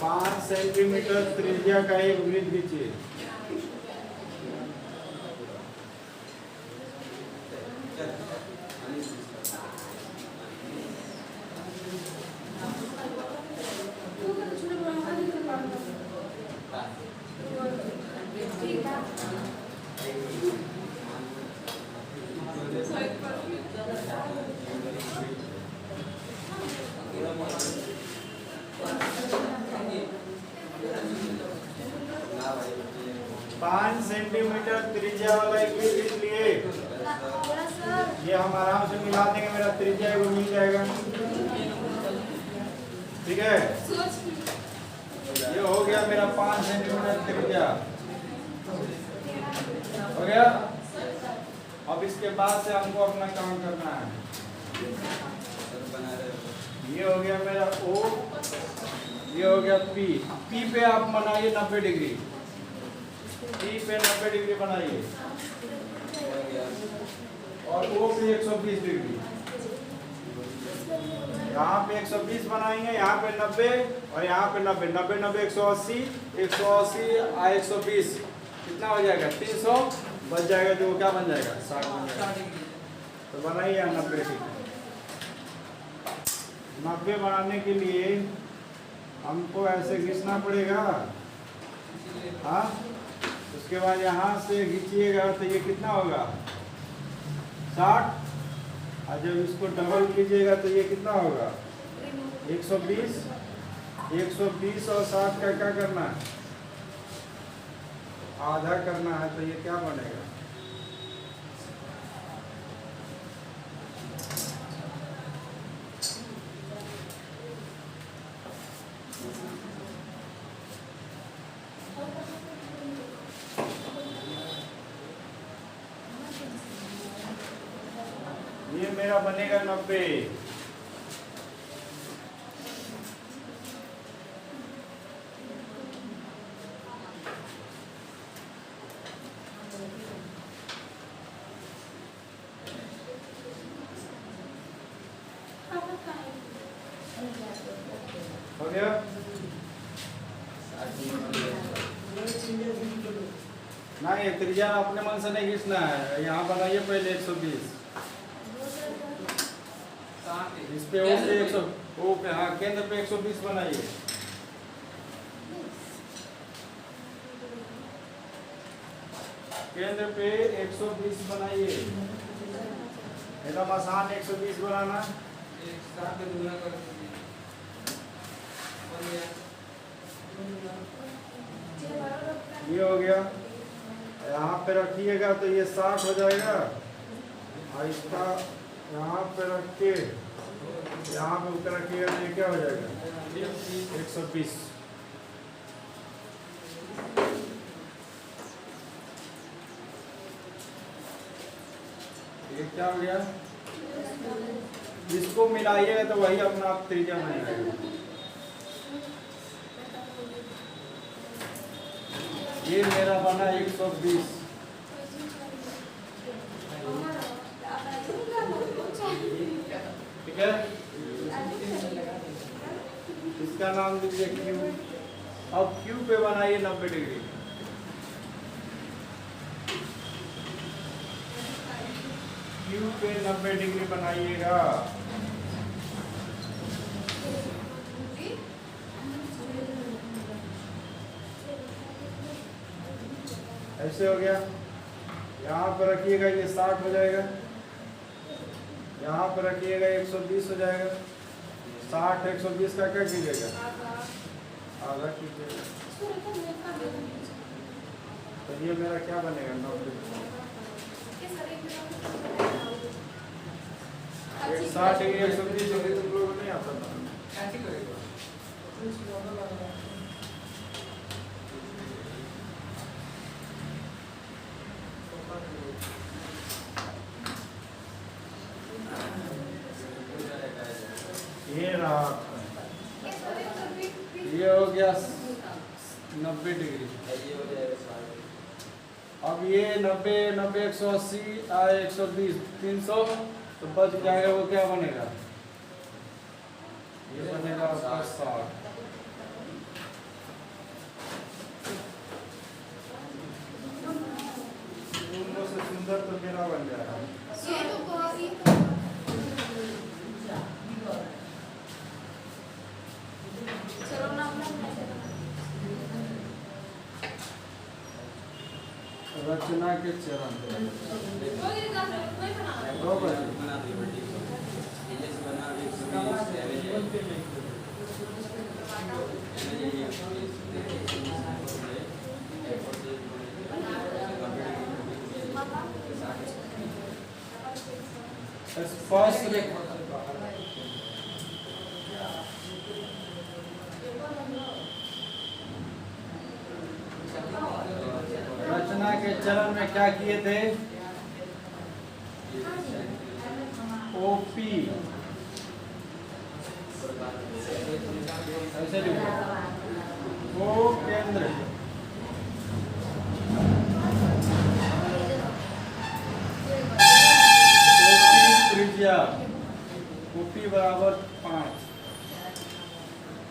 5 centimetre त्रिज्या का एक वृत्त खींचिए। पाँच सेंटीमीटर त्रिज्या वाला एक वृत्त लिए, ये हम आराम से मिला देंगे, मेरा त्रिज्या वो मिल जाएगा। ठीक है, ये हो गया मेरा 5 सेंटीमीटर त्रिज्या हो गया। अब इसके बाद से हमको अपना काम करना है। ये हो गया मेरा O, ये हो गया P। P पे आप बनाइए 90 डिग्री, P पे 90 डिग्री बनाइए और O पे 120 डिग्री। यहाँ पे 120 बनाएंगे, यहाँ पे 90 और यहाँ पे 90, 90 90 180, 180 और 120 कितना हो जाएगा? 300 बच जाएगा, जो क्या बन जाएगा? 60 बन जाएगा। तो बनाइए 90 डिग्री। 90 बनाने के लिए हमको ऐसे खींचना पड़ेगा, हाँ। उसके बाद यहाँ से खींचिएगा तो ये कितना होगा? 60। और जब इसको डबल कीजिएगा तो ये कितना होगा? 120। 120 और 60 का क्या करना है? आधा करना है, तो ये क्या बनेगा? ये मेरा बनेगा 90। हो गया? नहीं, त्रिज्या अपने मन से नहीं खींचना है। यहाँ बनाइए पहले 120, इस पे O पे 100, O पे, हाँ, केंद्र पे 120 बनाइए। केंद्र पे 120 बनाइए। एकदम आसान 120 बनाना। ये हो गया। यहाँ पे रखिएगा तो ये 60 हो जाएगा और इसका यहाँ पे रख के यहाँ पे ऊपर रखिएगा तो ये क्या हो जाएगा? 120। ये क्या हो गया? इसको मिलाइएगा तो वही अपना आप त्रिज्या बन जाएगा। ये मेरा बना 120। ठीक है, इसका नाम लीजिए Q। अब Q पे बनाइए 90 डिग्री। Q पे 90 डिग्री बनाइएगा। ऐसे हो गया। यहाँ पर रखिएगा, ये 60 हो जाएगा। यहाँ पर रखिएगा 120 हो जाएगा। 60 120 का क्या कीजिएगा? आधा कीजिएगा। तो ये मेरा क्या बनेगा? 90। 60 डिग्री 120 डिग्री तुम लोगों को नहीं आता था। ये रहा, ये हो गया 90 डिग्री। अब ये 90 90 180 120 300 तो बच जाएगा। वो क्या बनेगा? ये बनेगा आपका 60। रचना के चरण स्पर्श रेखा रचना के चरण में क्या किए थे? ओपी ऐसे लिखो, ओ केंद्र त्रिज्या, ओपी बराबर 5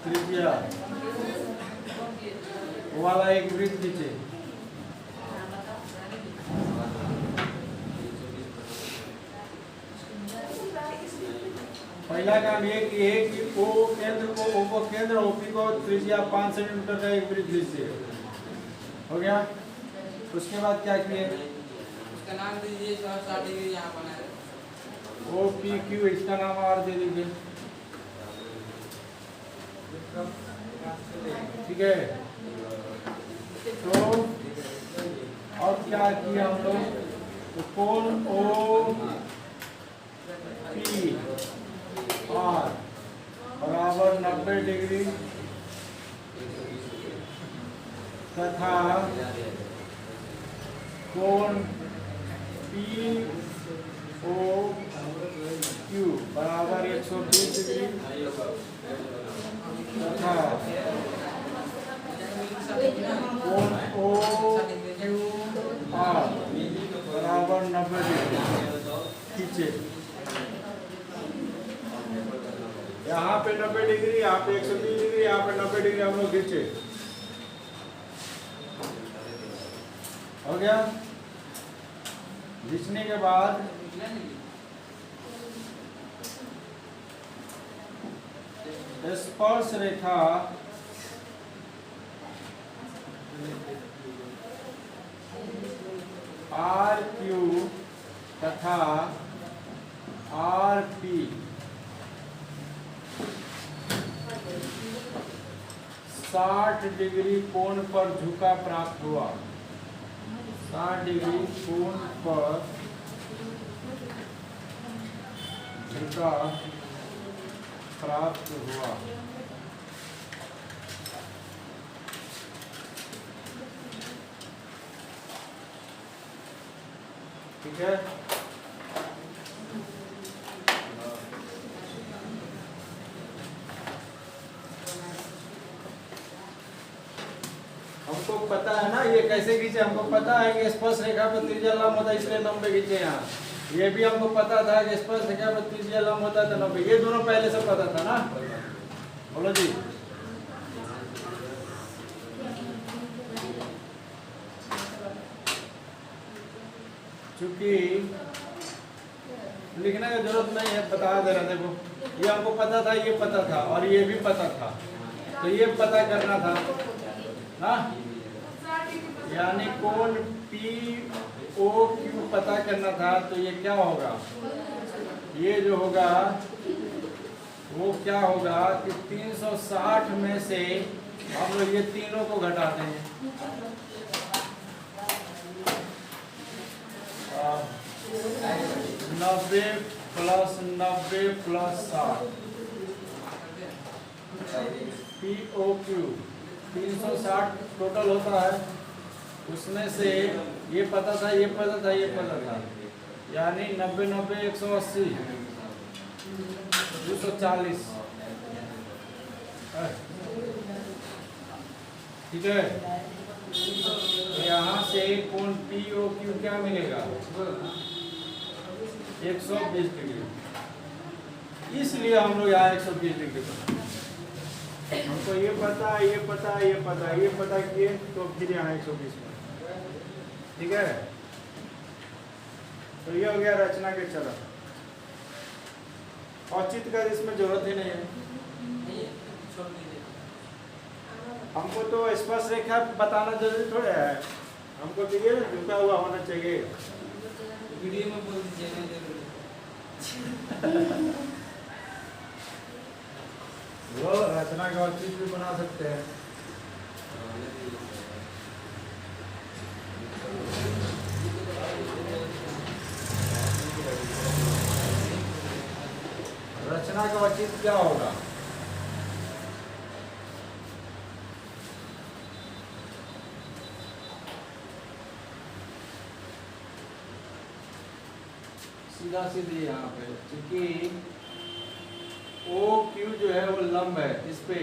त्रिज्या वाला एक वृत्त खींचे। पहला काम ये कि ओ केंद्र को केंद्र ओपी को त्रिज्या 5 सेंटीमीटर का एक वृत्त खींचे। हो गया। उसके बाद क्या किए? उसका नाम दीजिए 60 डिग्री यहाँ बना है। ओ पी क्यू इसका नाम और दे दीजिए। ठीक है। तो अब क्या किया हम लोग? तो कोण ओ पी आर बराबर 90 डिग्री तथा कोण पी ओ क्यू बराबर 120 डिग्री तथा कोण ओ क्यू आर बराबर 90 डिग्री खींचे। यहाँ पे 90 डिग्री, यहाँ पे 120 डिग्री, यहाँ पे 90 डिग्री हम लोग खींचे। हो गया। खींचने के बाद स्पर्श रेखा आर क्यू तथा आर पी 60 डिग्री कोण पर झुका प्राप्त हुआ। 60 डिग्री कोण पर झुका प्राप्त हुआ। ठीक है। हमको पता है ना ये कैसे खींचे, हमको पता है कि स्पर्श रेखा पर त्रिज्या लंब होता है इसलिए 90 खींचे। यहाँ ये भी हमको पता था कि स्पर्श रेखा पर त्रिज्या लंब होता है तो 90। ये दोनों पहले से पता था ना। बोलो जी। चूंकि लिखने की जरूरत नहीं है, बता दे रहा। देखो ये हमको पता था, ये पता था और ये भी पता था, तो ये पता करना था ना। यानी कोण पी ओ क्यू पता करना था। तो ये क्या होगा? ये जो होगा वो क्या होगा कि 360 में से हम लोग ये तीनों को घटाते हैं। 90 plus 90 plus 60 P O Q 360 total होता है। उसमें से ये पता था, ये पता था, ये पता था, यानी 90 90 180 240। ठीक है। तो यहाँ से कोण पी ओ क्यू क्या मिलेगा? 120 डिग्री। इसलिए हम लोग यहाँ 120 डिग्री पर हमको ये पता है, ये पता है, ये पता है, ये पता किए तो फिर यहाँ 120 में। ठीक है। तो ये हो गया रचना के चरण। औचित्य का इसमें जरूरत ही नहीं है। हमको तो स्पर्श रेखा बताना जरूरी थोड़ा है। हमको चाहिए ना झुका हुआ होना चाहिए। वीडियो में बोल दीजिए ना जरूर। वो रचना का और चीज भी बना सकते हैं। रचना का और चीज क्या होगा? सीधा सीधी यहाँ पे, क्योंकि ओ क्यू जो है वो लंब है इस पे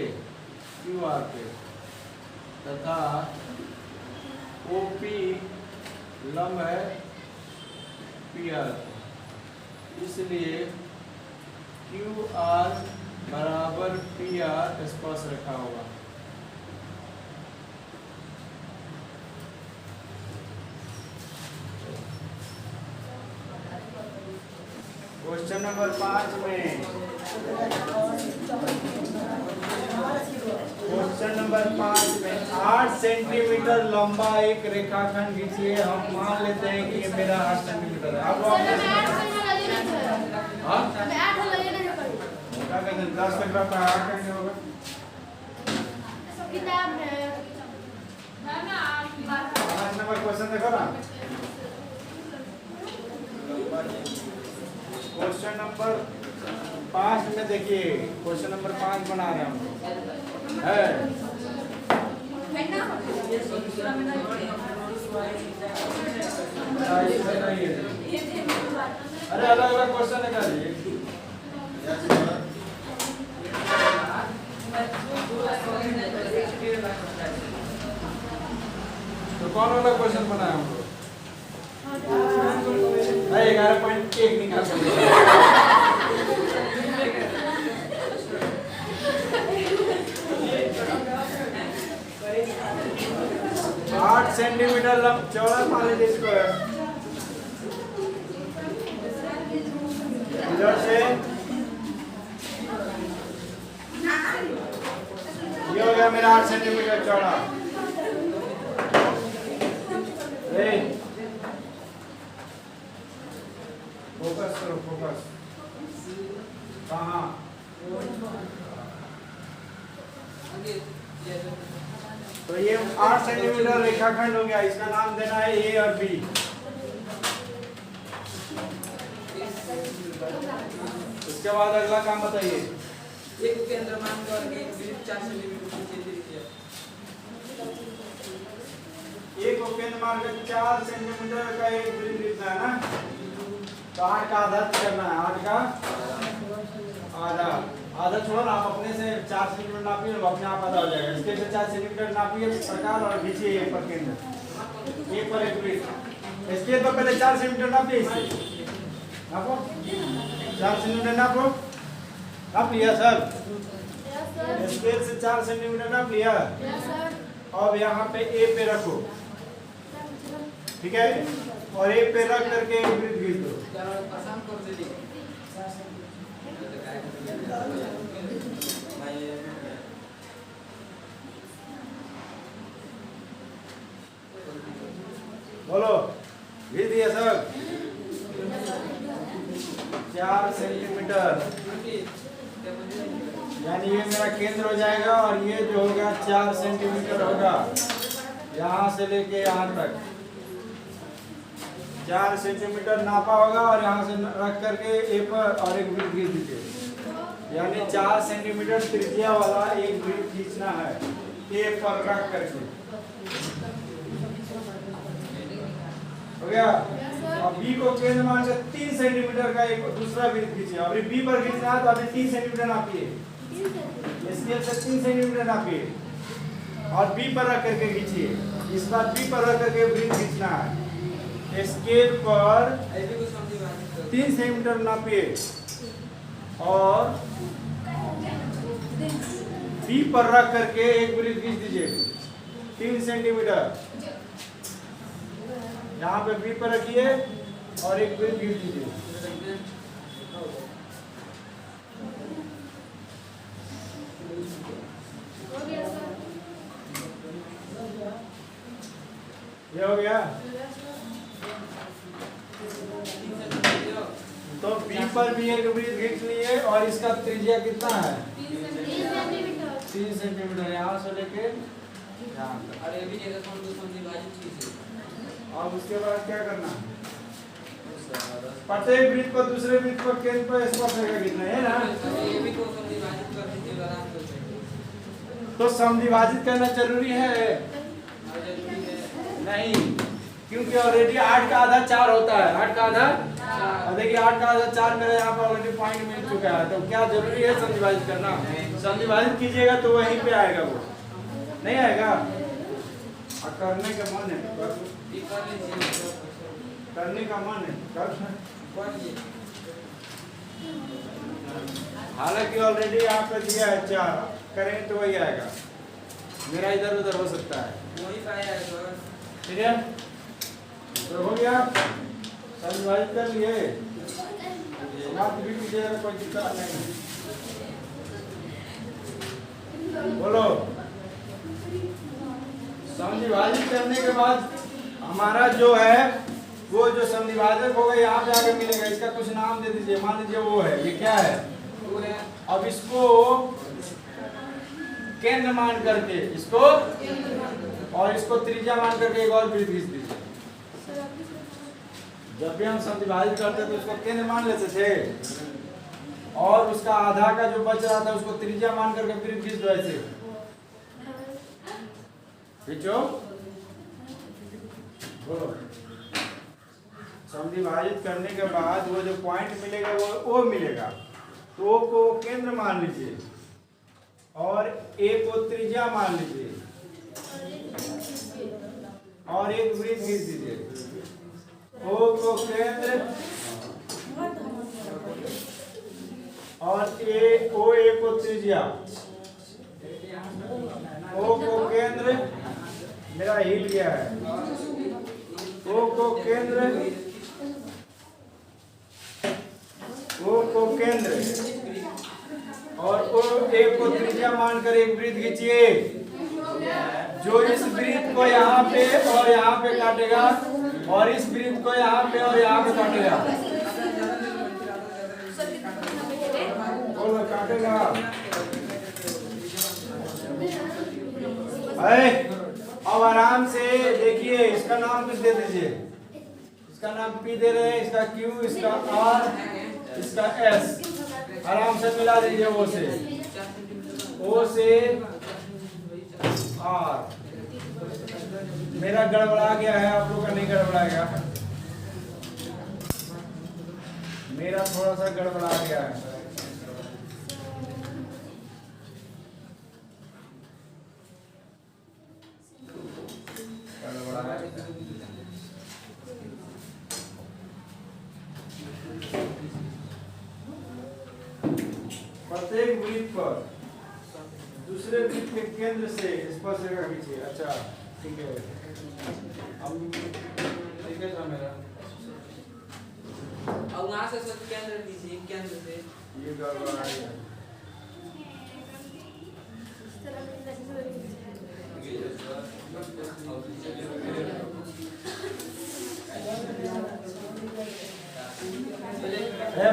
क्यू आर पे, तथा ओ पी लंब है पी आर, इसलिए क्यू आर बराबर पी आर स्पर्श रखा होगा। क्वेश्चन नंबर 5 में, क्वेश्चन नंबर 5 में 8 सेंटीमीटर लंबा एक रेखाखंड खींचिए। हम मान लेते हैं कि ये मेरा 8 सेंटीमीटर है। अब क्या कहते हैं 10 तक रहता है, 8 कैसे होगा? पाँच नंबर क्वेश्चन देखो ना, क्वेश्चन नंबर 5 में देखिए, क्वेश्चन नंबर 5 बना रहे हैं हम है। अरे अलग अलग क्वेश्चन निकालिए। तो कौन वाला क्वेश्चन बनाया हमको? 11.1 निकाल सकते। 8 सेंटीमीटर चौड़ा मान लीजिए इसको है। इधर से ये हो गया मेरा 8 सेंटीमीटर चौड़ा। फोकस करो, फोकस कहाँ? तो ये 8 सेंटीमीटर रेखाखंड हो गया, इसका नाम देना है ए और बी। उसके बाद अगला काम बताइए। एक केंद्र मान कर एक वृत्त 4 सेंटीमीटर नीचे दिया। एक केंद्र मान कर 4 सेंटीमीटर का एक वृत्त लिखना है ना, तो 8 का आधा करना है। 8 का आधा, आधा छोड़ो ना, आप अपने से 4 सेंटीमीटर नापिए, अपने आप आधा हो जाएगा। इसके से 4 सेंटीमीटर नापिए प्रकार और खींचिए एक पर केंद्र, एक पर एक वृत्त। इसके तो पहले 4 सेंटीमीटर नापिए, इससे नापो 4 सेंटीमीटर नापो। नाप लिया सर? स्केल से 4 सेंटीमीटर नाप लिया। अब यहाँ पे ए पे रखो, ठीक है, और ए पे रख करके एक वृत्त खींच दो। बोलो, खींच दिया सर? 4 सेंटीमीटर, यानी ये मेरा केंद्र हो जाएगा, और ये जो होगा 4 सेंटीमीटर होगा, यहाँ से लेके यहाँ तक 4 सेंटीमीटर नापा होगा, और यहाँ से रख करके ए पर और एक वृत्त खींच दीजिए। यानी 4 सेंटीमीटर त्रिज्या वाला एक वृत्त खींचना है ए पर रख करके। हो गया? अब बी को केंद्र मान कर 3 सेंटीमीटर का एक दूसरा वृत्त खींचिए। अभी बी पर खींचना है तो अभी 3 सेंटीमीटर नापिए, स्केल से 3 सेंटीमीटर नापिए, और बी पर रख करके खींचिए। इस बार बी पर रख करके वृत्त खींचना है। स्केल पर 3 सेंटीमीटर नापिए, और बी पर रख करके एक वृत्त खींच दीजिए 3 सेंटीमीटर। यहाँ पे बी पर रखिए और एक वृत्त खींच दीजिए। ये हो गया। तो बी पर भी एक वृत्त खींच लिए और इसका त्रिज्या कितना है? 3 सेंटीमीटर, यहाँ से लेके यहाँ तक। और ये भी जगह कौन दूसरा विभाजित कीजिए। अब उसके बाद क्या करना है? प्रत्येक वृत्त पर दूसरे वृत्त पर केंद्र पर स्पर्शरेखा खींचना है ना। ये भी को विभाजित कर दीजिए आराम से। तो समद्विभाजित करना जरूरी है? जरूरी है नहीं, क्योंकि ऑलरेडी 8 का आधा 4 होता है। 8 का आधा, और देखिए 8 का आधा 4 मेरे यहाँ पर ऑलरेडी पॉइंट मिल चुका है। तो क्या जरूरी है समद्विभाजित करना? समद्विभाजित कीजिएगा तो वहीं पे आएगा, वो नहीं आएगा। और करने का मन है, ये कर लीजिए। करने का मन है कर। हालांकि ऑलरेडी यहाँ पे दिया है 4, करेंगे तो वही आएगा। मेरा इधर उधर हो सकता है, वही पाया है सर। ठीक है। तो हो गया, समझ कर लिए। बात भी कीजिएगा, कोई दिक्कत नहीं। बोलो। समद्विभाजित करने के बाद हमारा जो है वो जो समद्विभाजक होगा यहाँ पे आके मिलेगा। इसका कुछ नाम दे दीजिए, मान लीजिए वो है, ये क्या है? वो है। अब इसको केंद्र मान करके इसको और इसको त्रिज्या मान करके एक और वृत्त खींच दीजिए। जब भी हम समद्विभाजित करते तो उसको केंद्र मान लेते थे और उसका आधा का जो बच रहा था उसको त्रिज्या मान करके वृत्त खींच दो। ऐसे खींचो, बोलो। समद्विभाजित करने के बाद वो जो पॉइंट मिलेगा वो मिलेगा। तो ओ को केंद्र मान लीजिए और ए को त्रिज्या मान लीजिए और एक वृत्त खींच दीजिए। ओ को केंद्र और ओ ए को त्रिज्या, ओ को केंद्र, मेरा हिल गया है, ओ को केंद्र, ओ को केंद्र और ओ ए को त्रिज्या मानकर एक वृत्त खींचिए जो इस वृत्त को यहाँ पे और यहाँ पे काटेगा और इस वृत्त को यहाँ पे और यहाँ पे काटेगा। बोलो, काटेगा। अब आराम से देखिए, इसका नाम कुछ दे दीजिए। इसका नाम P दे रहे हैं, इसका Q, इसका R, इसका S। आराम से मिला दीजिए O से R। मेरा गड़बड़ा गया है, आप लोग का नहीं गड़बड़ाएगा। मेरा थोड़ा सा गड़बड़ा गया है। प्रत्येक वृत्त पर दूसरे वृत्त के केंद्र से स्पर्शरेखा खींचिए। अच्छा, ठीक है। अब ठीक है मेरा। और वहाँ से सब केंद्र दीजिए, केंद्र से ये गड़बड़ा गया।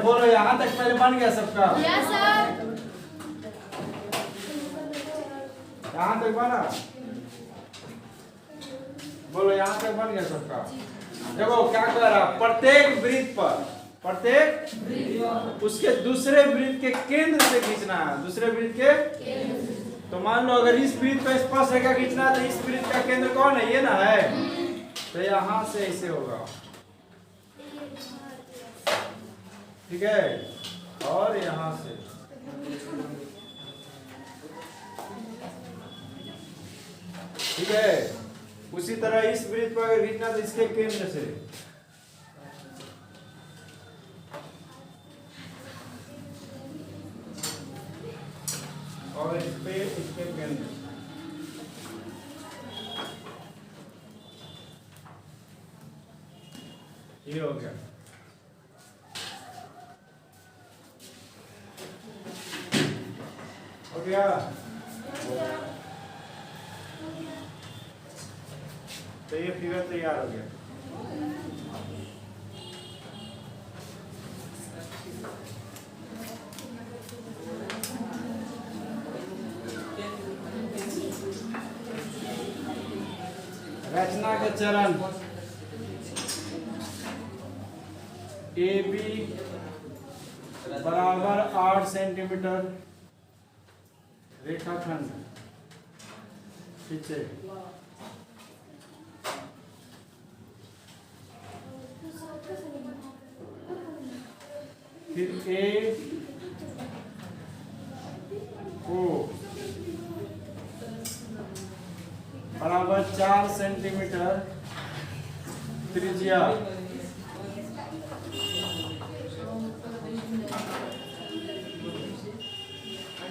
बोलो, यहाँ तक पहले बन गया सबका? Yes sir. यहाँ तक बना? बोलो, यहाँ तक बन गया सबका? देखो क्या कर रहा, प्रत्येक वृत्त पर, प्रत्येक उसके दूसरे वृत्त के केंद्र से खींचना है। दूसरे वृत्त के, तो मान लो अगर इस वृत्त पे स्पर्शरेखा खींचना है तो इस वृत्त का केंद्र कौन है? ये ना है। तो यहाँ से ऐसे होगा, ठीक है, और यहाँ से ठीक है। उसी तरह इस वृत्त पर अगर खींचना तो इसके केंद्र से, और इस पे इसके केंद्र। ये हो गया। हो गया। तो ये फिगर तैयार हो गया। रचना के चरण ए बी बराबर 8 सेंटीमीटर रेखाखंड खींचे। फिर ए को बराबर 4 सेंटीमीटर त्रिज्या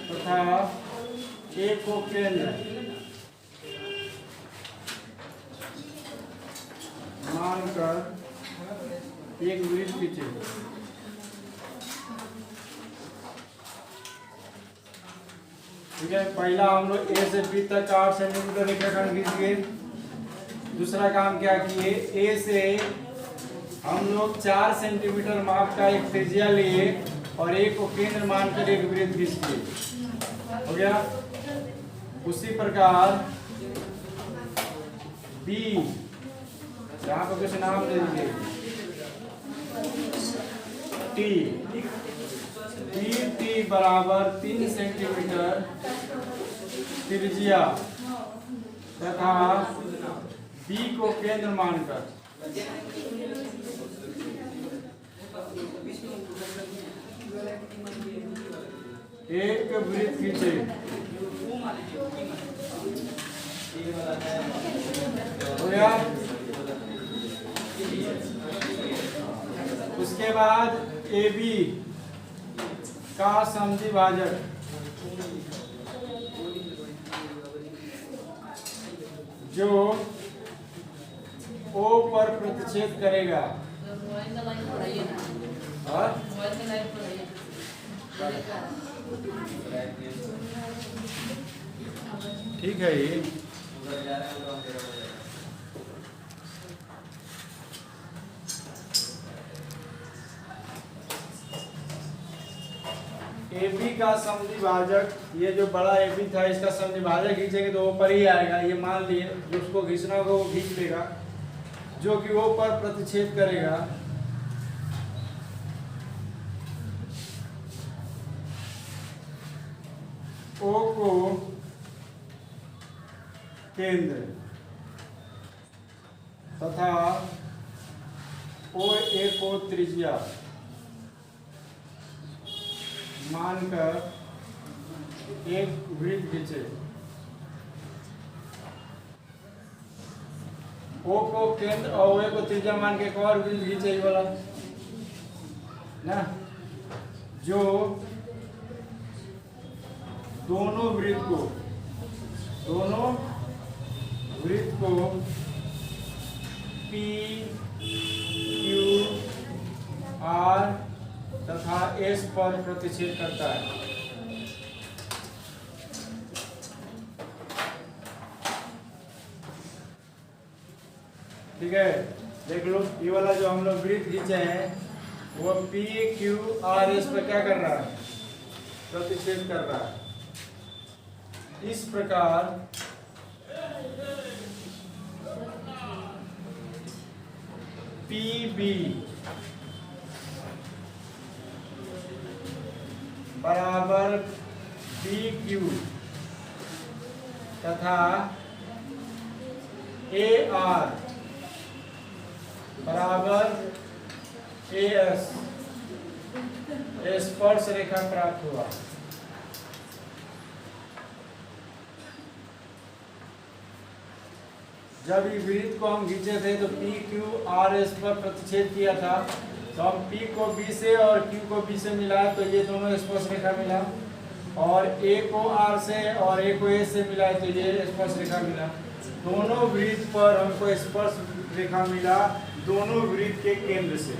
तथा ए को केंद्र मानकर एक वृत्त खींचे। ठीक है, पहला हम लोग ए से बी तक 8 सेंटीमीटर रेखाखंड खींच गए। दूसरा काम क्या किए, ए से हम लोग 4 सेंटीमीटर माप का एक त्रिज्या लिए और ए को केंद्र मानकर एक वृत्त खींच लिए। हो गया। उसी प्रकार बी, यहाँ पर कुछ नाम दे दीजिए, टी बराबर 3 सेंटीमीटर त्रिज्या तथा बी को केंद्र मानकर एक वृत्त खींचे। हो गया। उसके बाद ए बी का समद्वि भाजक जो ओ पर प्रतिच्छेद करेगा और ठीक है ये AB का समद्वि भाजक, ये जो बड़ा AB था इसका समद्वि भाजक खींचेंगे तो ऊपर ही आएगा। ये मान लिए जो उसको खींचना होगा वो खींच लेगा, जो कि वो पर प्रतिच्छेद करेगा। O को केंद्र तथा OA को त्रिज्या मानकर एक वृत्त खींचे। O को केंद्र और OA को त्रिज्या मान के एक और वृत्त खींचे वाला ना, जो दोनों वृत्त को P, Q, R तथा S पर प्रतिच्छेद करता है। ठीक है, देख लो ये वाला जो हम लोग वृत्त खींचे हैं वो P, Q, R, S पर क्या कर रहा है, प्रतिच्छेद कर रहा है। इस प्रकार PB बराबर PQ तथा AR बराबर AS स्पर्श रेखा प्राप्त हुआ। जब ये वृत्त को हम खींचे थे तो P, Q, R, S पर प्रतिच्छेद किया था, तो हम P को B से और Q को B से मिलाए तो ये दोनों स्पर्श रेखा मिला, और A को R से और A को S से मिलाए तो ये स्पर्श रेखा मिला। दोनों वृत्त पर हमको स्पर्श रेखा मिला, दोनों वृत्त के केंद्र से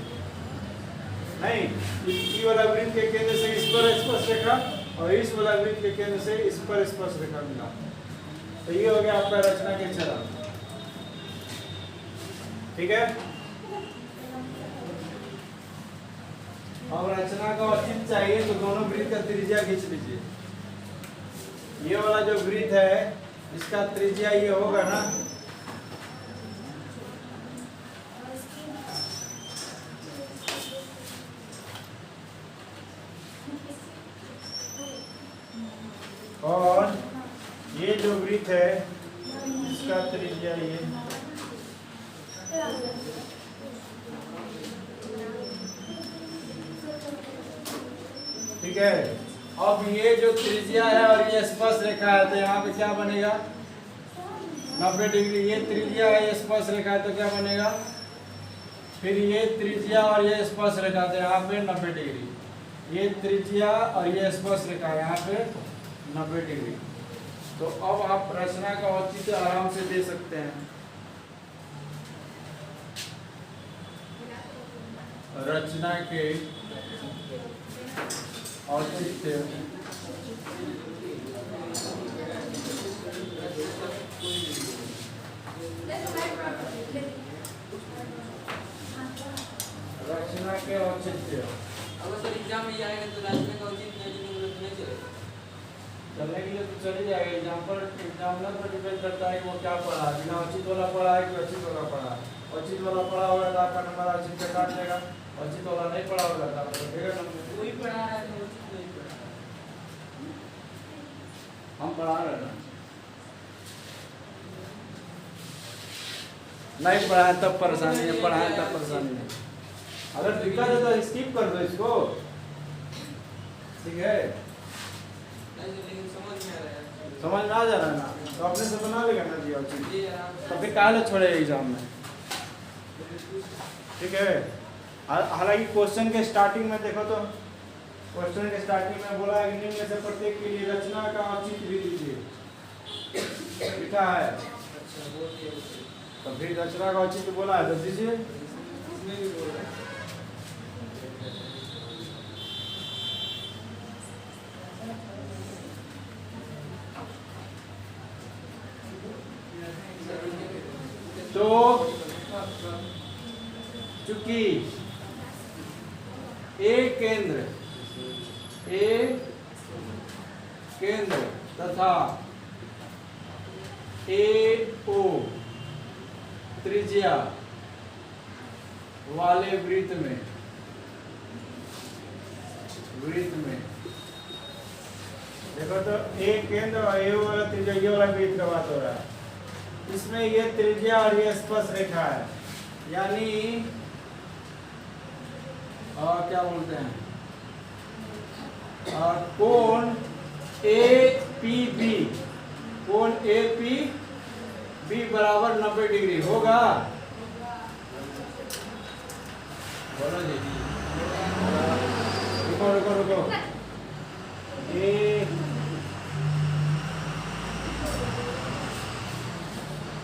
नहीं, इस वाला वृत्त के केंद्र से इस पर स्पर्श रेखा और इस वाला वृत्त के केंद्र से इस पर स्पर्श रेखा मिला। तो ये हो गया आपका रचना के चरण। ठीक है। अब रचना का औचित्य चाहिए तो दोनों वृत्त का त्रिज्या खींच लीजिए। ये वाला जो वृत्त है इसका त्रिज्या ये होगा ना, और ये जो वृत्त है इसका त्रिज्या ये, ठीक है। अब ये जो त्रिज्या है और ये स्पर्श रेखा है तो यहाँ पे क्या बनेगा 90 डिग्री। ये त्रिज्या है, ये स्पर्श रेखा है तो क्या बनेगा, फिर ये त्रिज्या और ये स्पर्श रेखा तो यहाँ पे 90 डिग्री। ये त्रिज्या और ये स्पर्श रेखा यहाँ पे 90 डिग्री। तो अब आप रचना का औचित्य आराम से दे सकते हैं। रचना के औचित्य रचना के औचित्य अगर सर एग्जाम में आएगा तो रचना का औचित्य नहीं चलेगा। चलने के लिए तो चली जाएगा। एग्जामिनर पर डिपेंड करता है कि वो क्या पढ़ा है, बिना औचित्य वाला पढ़ा है कि औचित्य वाला पढ़ा है। औचित्य वाला पढ़ा होगा तो आपका नंबर औचित्य काट लेगा, औचित्य वाला नहीं पढ़ा होगा तो आपका देगा नंबर। कोई पढ़ा है तो औचित्य नहीं पढ़ा। हम पढ़ा रहे हैं नहीं पढ़ा है तब परेशानी है, पढ़ा है तब परेशानी नहीं। अगर दिक्कत है तो स्किप कर दो इसको, ठीक है। लेकिन समझ में आ रहा है, समझ में आ जा रहा है ना, तो अपने से बना लेगा ना जी औचित्य। ये आराम से तो फिर काहे छोड़े एग्जाम में, ठीक है। हालांकि क्वेश्चन के स्टार्टिंग में देखो तो क्वेश्चन के स्टार्टिंग में बोला है कि निम्न में से प्रत्येक के लिए रचना का औचित्य भी दीजिए, लिखा है। अच्छा बोल दिया उसे। तो फिर रचना का औचित्य बोला है तो दीजिए। इसमें भी बोल रहा है। तो चूंकि ए केंद्र तथा ए ओ त्रिज्या वाले वृत्त में देखो तो ए केंद्र और ए वाला त्रिज्या, ये वाला वृत्त का बात हो रहा है। इसमें ये त्रिज्या और ये स्पर्श रेखा है, यानी क्या बोलते हैं कोण APB, कोण APB बराबर 90 डिग्री होगा। बोलो जी, रुको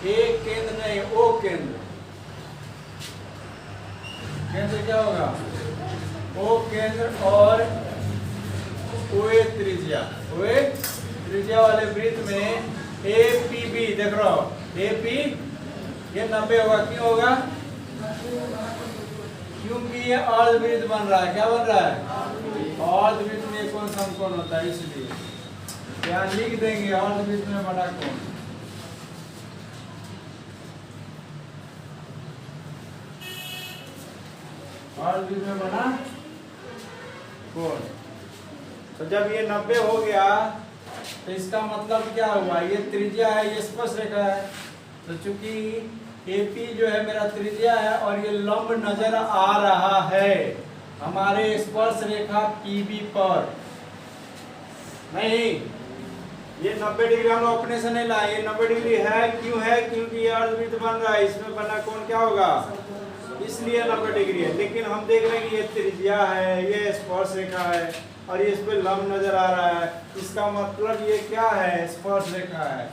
ए केंद्र नहीं, ओ केंद्र क्या होगा, ओ केंद्र और ओए त्रिज्या वाले वृत्त में APB देख रहा हो, AP ये 90 होगा। क्यों होगा, क्योंकि ये अर्धवृत्त बन रहा है। क्या बन रहा है, अर्धवृत्त में कौन समकोण होता है, इसलिए यहाँ लिख देंगे अर्धवृत्त में बना कोण। अर्धवृत्त में बना कोण। तो जब ये 90 हो गया तो इसका मतलब क्या हुआ, ये त्रिज्या है, ये स्पर्श रेखा है। तो चूंकि AP जो है मेरा त्रिज्या है और ये लंब नजर आ रहा है हमारे स्पर्श रेखा PB पर, नहीं ये 90 डिग्री हम लोग अपने से नहीं लाए, ये 90 डिग्री है। क्यों है, क्योंकि ये अर्धवृत्त बन रहा है, इसमें बना कोण क्या होगा, इसलिए 90 डिग्री है। लेकिन हम देख रहे हैं कि ये त्रिज्या है, ये स्पर्श रेखा है और ये इस पे लंब नजर आ रहा है, इसका मतलब ये क्या है, स्पर्श रेखा है।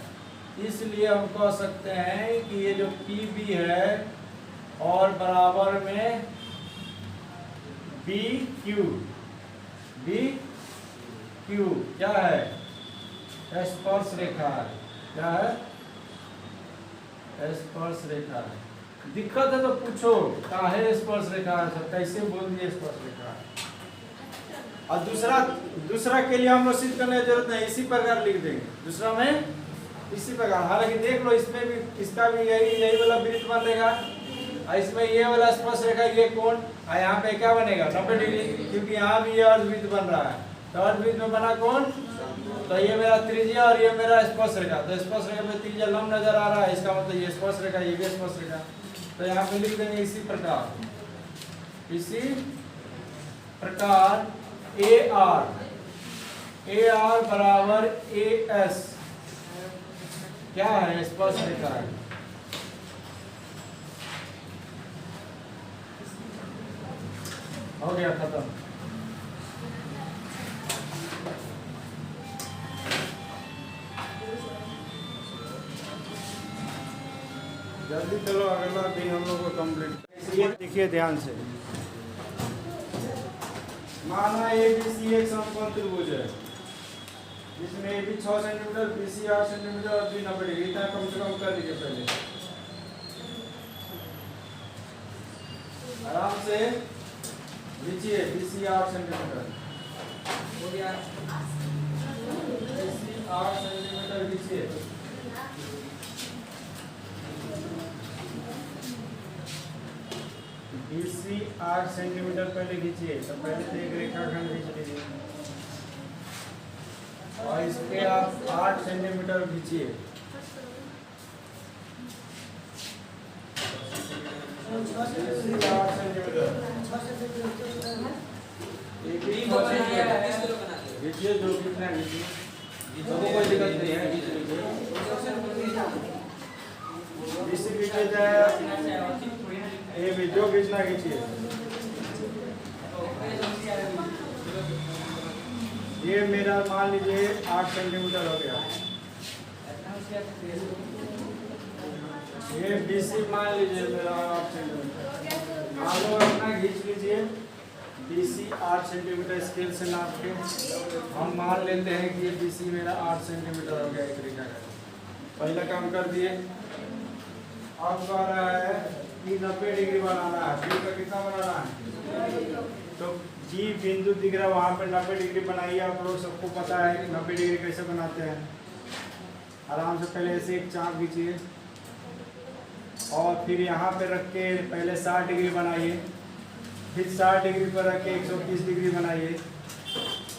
इसलिए हम कह सकते हैं कि ये जो PB है और बराबर में BQ क्या है, स्पर्श रेखा है। क्या है, स्पर्श रेखा है। दिक्कत है तो पूछो, काहे स्पर्श रेखा है सर, कैसे बोल दिए स्पर्श रेखा है। और दूसरा के लिए हम लोग सिद्ध करने की जरूरत नहीं, इसी प्रकार लिख देंगे दूसरा में इसी प्रकार। हालांकि देख लो इसमें भी इसका भी यही वाला वृत्त बनेगा, और इसमें ये वाला स्पर्श रेखा ये कोण, और यहाँ पे क्या बनेगा 90 डिग्री, क्योंकि यहाँ भी ये अर्धवृत्त बन रहा है। तो अर्धवृत्त में बना कौन, तो ये मेरा त्रिज्या और ये मेरा स्पर्श रेखा। तो स्पर्श रेखा में त्रिज्या लंब नजर आ रहा है, इसका मतलब ये स्पर्श रेखा, ये भी स्पर्श रेखा। तो यहाँ पे लिख देंगे इसी प्रकार ए आर बराबर ए एस क्या है, स्पर्श रेखा है। हो गया खत्म। जल्दी चलो, अगला दिन हम लोग को कंप्लीट। देखिए ध्यान से, माना ABC एक समकोण त्रिभुज है जिसमें AB 6 सेंटीमीटर, BC 8 सेंटीमीटर और B 90 डिग्री, इतना कम से कम कर लीजिए पहले आराम से। लीजिए BC 8 सेंटीमीटर हो गया। BC 8 सेंटीमीटर लीजिए। BC 8 सेंटीमीटर पहले खींचिए। तो पहले तो एक रेखाखंड खींच लीजिए और इस पे आप 8 सेंटीमीटर खींचिए। खींचिए जो कितना खींचिए, कोई दिक्कत नहीं है। BC खींचे जाए, ये भी जो खींचना खींचिए। ये मेरा मान लीजिए 8 सेंटीमीटर हो गया। ये BC मान लीजिए मेरा 8 सेंटीमीटर। आप लोग अपना खींच लीजिए। BC 8 सेंटीमीटर स्केल से नाप के हम मान लेते हैं कि ये BC मेरा 8 सेंटीमीटर हो गया एक रेखा का। पहला काम कर दिए। अब कह रहा है कि 90 डिग्री बनाना है। B का कितना बनाना है, तो G बिंदु दिख रहा है वहाँ पे 90 डिग्री बनाइए। आप लोग सबको पता है कि 90 डिग्री कैसे बनाते हैं। आराम से पहले ऐसे एक चाप खींचिए और फिर यहाँ पे रख के पहले 60 डिग्री बनाइए, फिर 60 डिग्री पर रख के 120 डिग्री बनाइए,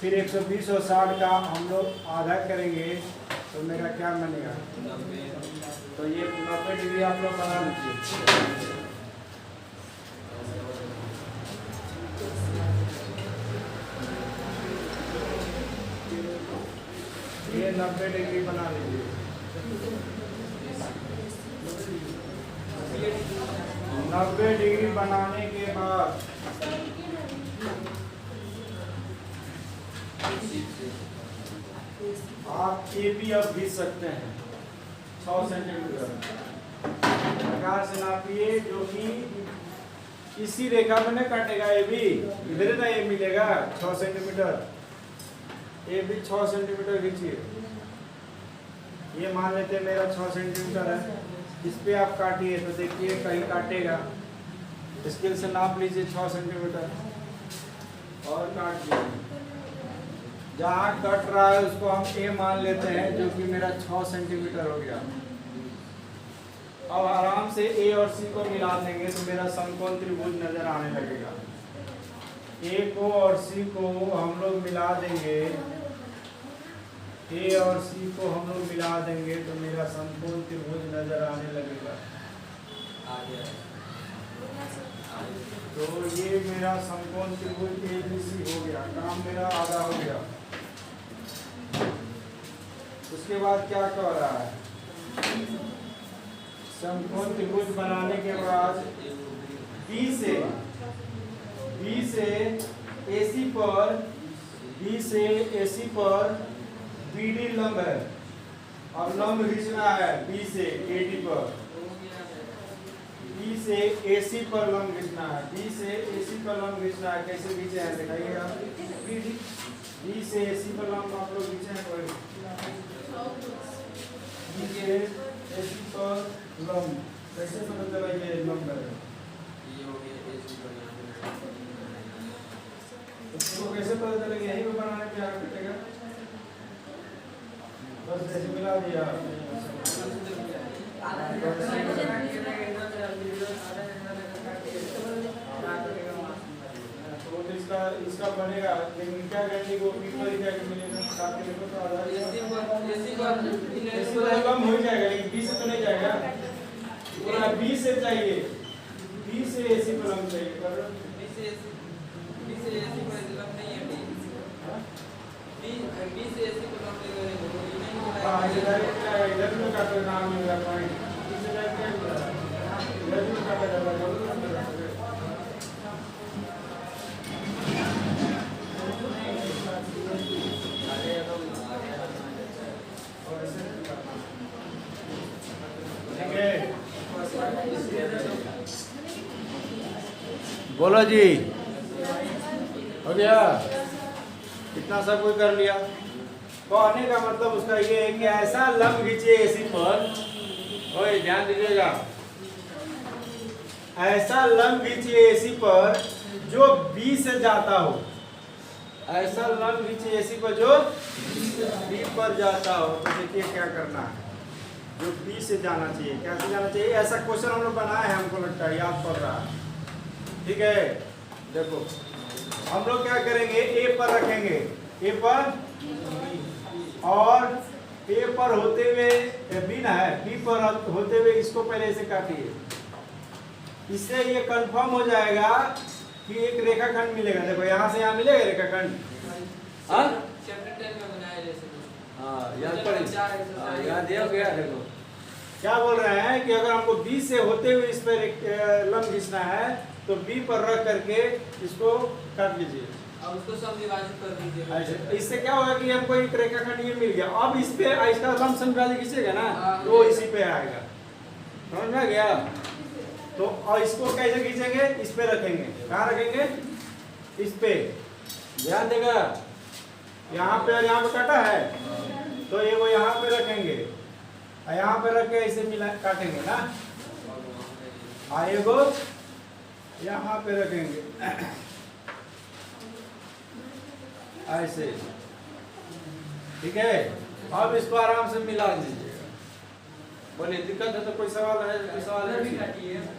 फिर 120 और 60 का हम लोग आधा करेंगे तो मेरा क्या बनेगा, तो ये 90 डिग्री आप लोग बना लीजिए। ये 90 डिग्री बना लीजिए। 90 डिग्री बनाने के बाद आप AB अब खींच सकते हैं 6 सेंटीमीटर प्रकार से नापिए, जो कि इसी रेखा में नहीं काटेगा। AB इधर ना ये मिलेगा 6 सेंटीमीटर। AB 6 centimetre खींचिए। ये मान लेते हैं मेरा 6 सेंटीमीटर है। इस पे आप काटिए तो देखिए कहीं काटेगा। स्केल से नाप लीजिए 6 सेंटीमीटर और काट लीजिए। जहाँ कट रहा है उसको हम A मान लेते हैं, जो कि मेरा 6 सेंटीमीटर हो गया। अब आराम से A और C को मिला देंगे तो मेरा समकोण त्रिभुज नजर आने लगेगा। A को और C को हम लोग मिला देंगे, A और C को हम लोग मिला देंगे तो मेरा समकोण त्रिभुज नजर आने लगेगा। तो ये मेरा समकोण त्रिभुज ABC हो गया। काम मेरा आधा हो गया। उसके बाद क्या कह रहा है, समकोण त्रिभुज बनाने के बाद B से AC पर BD लंब है और लंब खींचना है B से AD पर। B से AC पर लंब खींचना है। B से AC पर लंब खींचना है। कैसे खींचे हैं दिखाइएगा। B से AC पर लंब आप लोग खींचे हैं। B से AC पर लंब कैसे पता चला ये लंब है? ये हो गया AC पर यहाँ पे उसको कैसे पता चलेगा यहीं पे बनाने पे आगे कटेगा? बस ऐसे मिला दिया। तो इसका बनेगा, लेकिन क्या गारंटी को पीपर क्या मिलेगा? साथ में देखो तो आधार ऐसे कम हो जाएगा, लेकिन 20 से तो नहीं जाएगा। पूरा 20 से चाहिए, 20 से ऐसी कलम चाहिए। पर 20 से AC पर लंब नहीं है 20 से AC पर लंब हाँ इधर इधर में का तो नाम मिल रहा है, इसे जाके इधर में का जाता है। बोलो जी, हो गया? इतना सब कुछ कर लिया। कहने का मतलब उसका ये है कि ऐसा लंब खींचिए एसी पर, ओए ध्यान दीजिएगा, ऐसा लंब खींचिए एसी पर जो बी से जाता हो। ऐसा लंब खींचिए एसी पर जो बी पर जाता हो। तो देखिए क्या करना है, जो बी से जाना चाहिए। कैसे जाना चाहिए? ऐसा क्वेश्चन हम लोग बनाए हैं, हमको लगता है याद पड़ रहा है। ठीक है, देखो हम लोग क्या करेंगे, ए पर रखेंगे, ए पर, और ए पर होते हुए बी ना है, बी पर होते हुए इसको पहले ऐसे काटिए। इससे ये कंफर्म हो जाएगा कि एक रेखाखंड मिलेगा। देखो यहाँ से यहाँ मिलेगा रेखाखंड। हाँ चैप्टर 10 में बनाया जैसे हाँ याद पड़े, याद दिया गया। देखो क्या बोल रहे हैं कि अगर हमको बी से होते हुए इस पर लंब खींचना है तो बी पर रख करके इसको काट लीजिए और उसको सब विभाजित कर दीजिए। इससे क्या होगा कि हमको एक रेखाखंड ये मिल गया। अब इस पे इसका लंब समविभाजन खींचेगा ना तो इसी पे आएगा, समझ में आ गया? तो और इसको कैसे खींचेंगे? इस पे रखेंगे। कहाँ रखेंगे? इस पे। ध्यान देगा, यहाँ पे और यहाँ पे काटा है तो ये वो यहाँ पे रखेंगे, और यहाँ पे रख के ऐसे मिला काटेंगे ना, आएगो यहाँ पे रखेंगे ऐसे। ठीक है, अब इसको आराम से मिला दीजिएगा। बोलिए दिक्कत है तो कोई सवाल है? कोई सवाल है?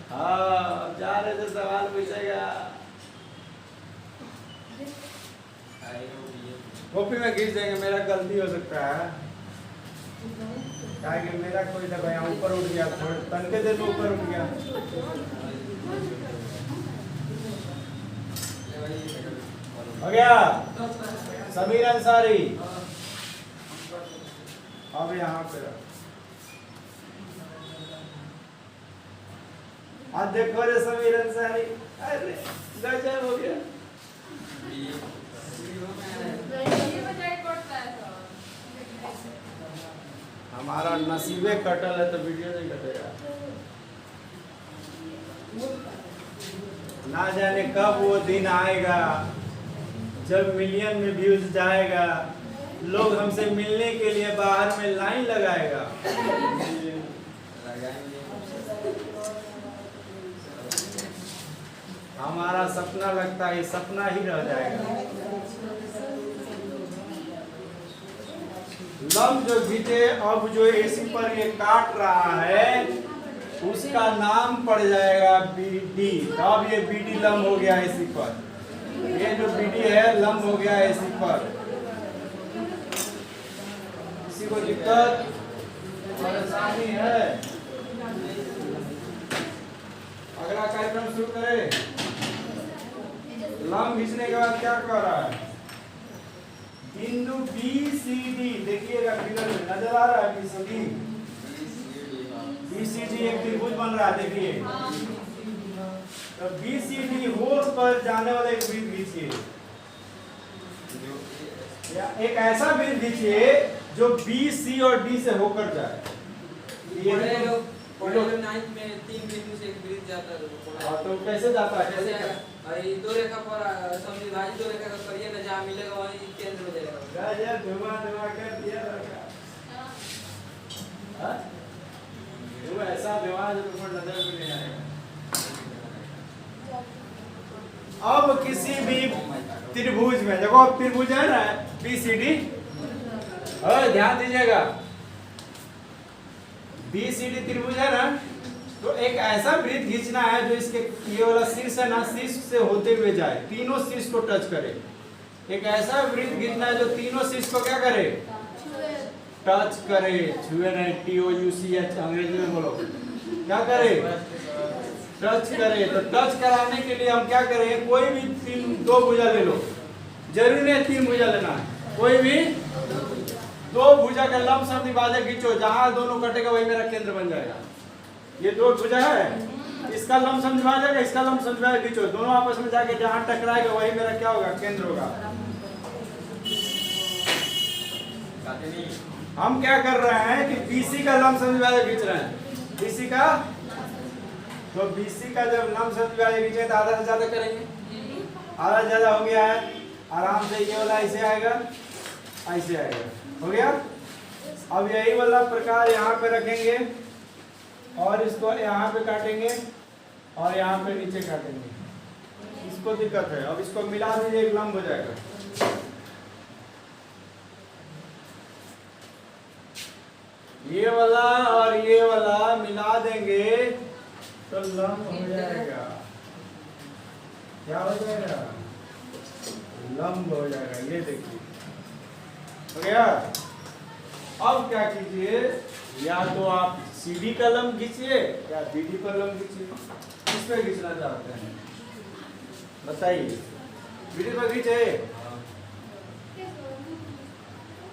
हाँ जा रहे थे, सवाल पूछेगा। कॉपी में खींच देंगे, मेरा गलती हो सकता है, क्या कि मेरा कोई दबा यहाँ ऊपर उठ गया, थोड़े तनके देर में ऊपर उठ गया। हो गया? समीर अंसारी अब यहाँ पे आज देखो रे समीर अंसारी, अरे गजब हो गया। हमारा नसीबे कटल है तो वीडियो नहीं कटेगा। ना जाने कब वो दिन आएगा जब मिलियन में व्यूज जाएगा, लोग हमसे मिलने के लिए बाहर में लाइन लगाएगा। हमारा सपना लगता है सपना ही रह जाएगा। लंब जो खींचे, अब जो एसी पर ये काट रहा है उसका नाम पड़ जाएगा बीडी। अब ये बीडी लंब हो गया एसी पर, ये जो बीडी है लंब हो गया एसी पर। किसी को दिक्कत परेशानी है? अगला कार्यक्रम शुरू करें। लंब खींचने के बाद क्या कर रहा है? बिंदु बी सी डी, देखिएगा फिगर में नजर आ रहा है B C D. B C D एक त्रिभुज बन रहा है, देखिए। तो बी सी डी होल पर जाने वाला एक वृत्त खींचिए, या एक ऐसा वृत्त खींचिए जो बी सी और डी से होकर जाए। ये पढ़े लोग 9th में 3 बिंदु से एक वृत्त जाता है। तो कैसे जाता है? कैसे? भाई दो रेखा पर समविभाजित दो रेखा का करिए ना, जहाँ मिलेगा वहीं केंद्र हो जाएगा। गजब धुआं धुआं कर दिया लड़का। वो ऐसा व्यवहार जो तुमको नजर में नहीं आएगा। अब किसी भी त्रिभुज में देखो, अब त्रिभुज है ना BCD, और ध्यान दीजिएगा BCD त्रिभुज है ना, तो एक ऐसा वृत्त खींचना है जो इसके ये वाला शीर्ष है ना, शीर्ष से होते हुए जाए, तीनों शीर्ष को टच करे। एक ऐसा वृत्त खींचना है जो तीनों शीर्ष को क्या करे, टच करे, छुए नहीं, TOUCH अंग्रेजी में बोलो, क्या करे, टच करे। तो टच कराने के लिए हम क्या करेंगे, कोई भी दो भुजा ले लो, जरूरी नहीं 3 भुजा लेना है, कोई भी 2 भुजा का लंबसम द्विभाजक खींचो, जहां दोनों कटेगा वही मेरा केंद्र बन जाएगा। ये 2 भुजा है, इसका लंबसम द्विभाजक है, इसका लंबसम द्विभाजक खींचो, दोनों आपस में जाके जहां टकराएगा वही मेरा क्या होगा, केंद्र होगा। हम क्या कर रहे हैं कि BC का लंबसम द्विभाजक खींच रहे हैं, BC का, तो BC का जब लंबसम द्विभाजक खींचे तो आधा से ज्यादा करेंगे, आधा ज्यादा हो गया है, आराम से ये वाला ऐसे आएगा, ऐसे आएगा, हो गया। अब यही वाला प्रकार यहाँ पे रखेंगे और इसको यहाँ पे काटेंगे और यहाँ पे नीचे काटेंगे, इसको दिक्कत है। अब इसको मिला दीजिए, एक लंब हो जाएगा। ये वाला और ये वाला मिला देंगे तो लंब हो जाएगा, क्या हो जाएगा, लंब हो जाएगा। ये देखिए हो गया। अब क्या कीजिए, या तो आप CD का लंब खींचिए या BD पर लंब खींचिए, किस पे खींचना चाहते हैं बताइए। BD पर खींचे,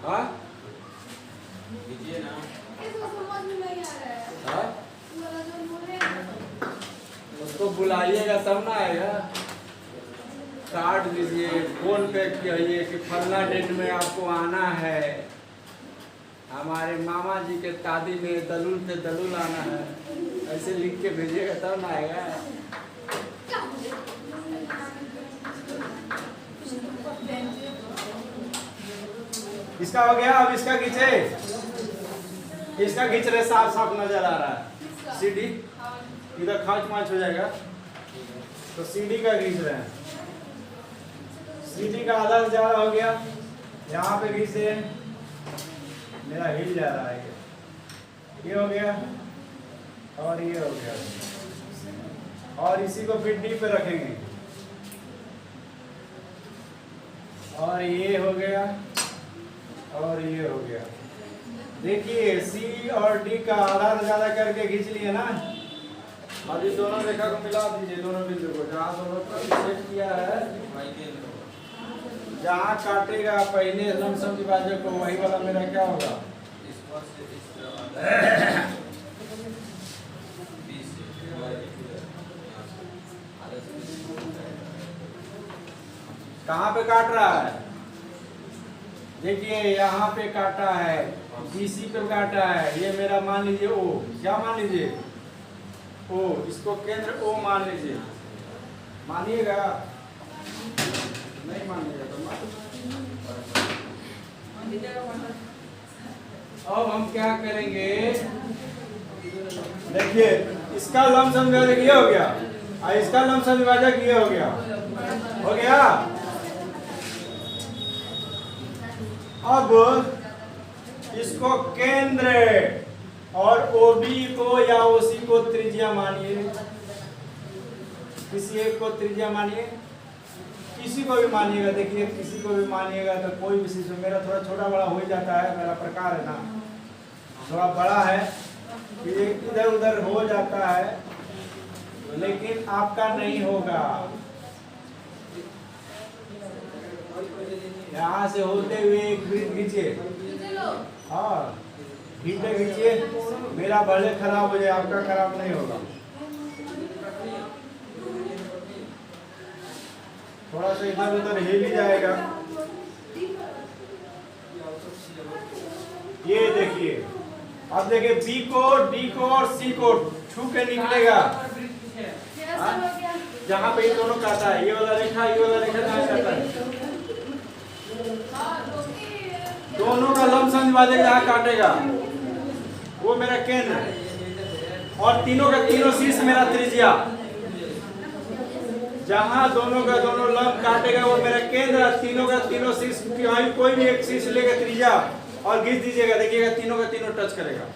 हाँ खींचिए ना, उसको बुलाइएगा तब ना आएगा। काट दीजिए, फोन पे कहिए कि फलना डेट में आपको आना है, हमारे मामा जी के शादी में दलूल पे दलूल आना है, ऐसे लिख के भेजिएगा तब ना आएगा। इसका हो गया। अब इसका खींचे, इसका खींच रहे, साफ साफ नजर आ रहा है CD, इधर खांच माच हो जाएगा, तो CD का खींच रहे हैं, CD का आधा से ज्यादा हो गया, यहाँ पे खींच रहे हैं, मेरा हिल जा रहा है, ये हो गया और ये हो गया, और इसी को फिर D पे रखेंगे, और ये हो गया और ये हो गया। देखिए C और D का आधा से ज्यादा करके खींच लिए ना। अब इस दोनों रेखा को मिला दीजिए, दोनों बिंदु को, जहाँ दोनों को सेट किया है, जहाँ काटेगा पहले लंबसम द्विभाजक को, वही वाला मेरा क्या होगा, कहाँ पे काट रहा है, देखिए यहाँ पे काटा है, BC पे काटा है, ये मेरा मान लीजिए O, क्या मान लीजिए O, इसको केंद्र O मान लीजिए, मानिएगा, नहीं मानिएगा तो अब हम क्या करेंगे, देखिए इसका लंबसम द्विभाजक ये हो गया और इसका लंबसम द्विभाजक ये हो गया, हो गया। अब इसको केंद्र और OB को या OC को त्रिज्या मानिए, किसी एक को त्रिज्या मानिए, किसी को भी मानिएगा। देखिए किसी को भी मानिएगा तो कोई भी चीज, मेरा थोड़ा छोटा बड़ा हो जाता है, मेरा प्रकार है ना, थोड़ा बड़ा है, इधर उधर हो जाता है, लेकिन आपका नहीं होगा। यहाँ से होते हुए एक वृत्त खींचिए, हाँ खींचिए, मेरा भले खराब हो जाए, आपका खराब नहीं होगा। थोड़ा सा इधर उधर हिल ही जाएगा। ये देखिए, अब देखिए B को, D को और C को छू के निकलेगा, जहाँ पे ये दोनों काटा है, ये वाला रेखा जहाँ काटा है, दोनों का लंबसम द्विभाजक जहाँ काटेगा वो मेरा केंद्र है। और तीनों का तीनों शीर्ष मेरा त्रिज्या, जहां दोनों का दोनों लंब काटेगा वो मेरा केंद्र है। तीनों का तीनों शीर्ष, कोई भी एक शीर्ष लेगा त्रिज्या और घिस दीजिएगा, देखिएगा तीनों का तीनों टच करेगा।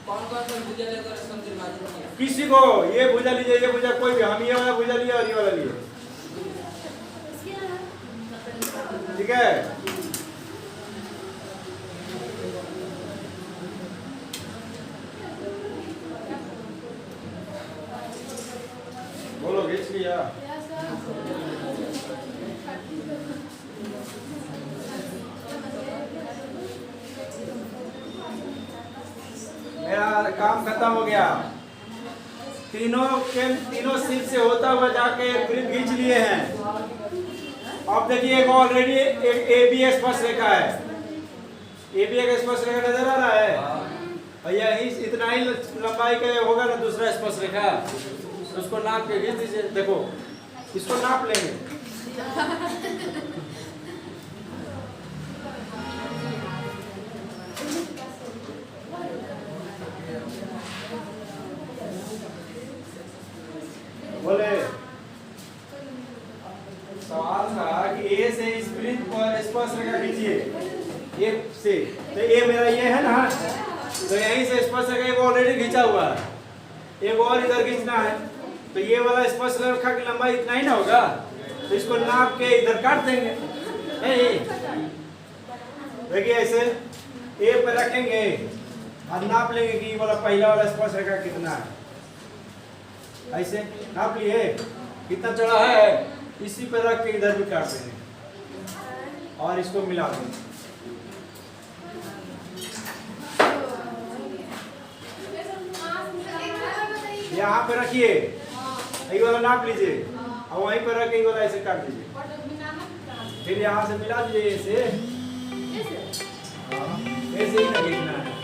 कौन कौन सा भुजा लेकर समझिबाजी किया? किसी को ये भुजा लीजिए, ये भुजा, कोई भी, हम ये वाला भुजा लिए और ये वाला लिए, ठीक है। बोलो, खींच लिया? मेरा काम खत्म हो गया। तीनों सीट से होता हुआ जाके एक वृत्त खींच लिए हैं। अब देखिए एक ऑलरेडी ए बी स्पर्श रेखा है, ए बी एक स्पर्श रेखा नजर आ रहा है भैया, इतना ही लंबाई का होगा ना दूसरा स्पर्श रेखा, उसको नाप के खींच दीजिए। देखो इसको नाप लेंगे, बोले सवाल था कि ए से इस वृत्त पर स्पर्श रेखा खींचिए, ए से, तो ए मेरा ये है ना, तो यहीं से स्पर्श रेखा एक ऑलरेडी खींचा हुआ है, एक और इधर खींचना है, तो ये वाला स्पर्श रेखा की लंबाई इतना ही ना होगा, तो इसको नाप के इधर काट देंगे। देखिए ऐसे ए पे रखेंगे और नाप लेंगे कि ये वाला पहला वाला स्पर्श रेखा कितना है, ऐसे नाप लिए कितना चौड़ा है, इसी पे रख के इधर भी काट देंगे और इसको मिला देंगे। यहाँ पे रखिए, ये वाला नाप लीजिए और वहीं पर रख के ये वाला ऐसे काट दीजिए, फिर यहाँ से मिला दीजिए ऐसे, ऐसे ही ना खींचना है।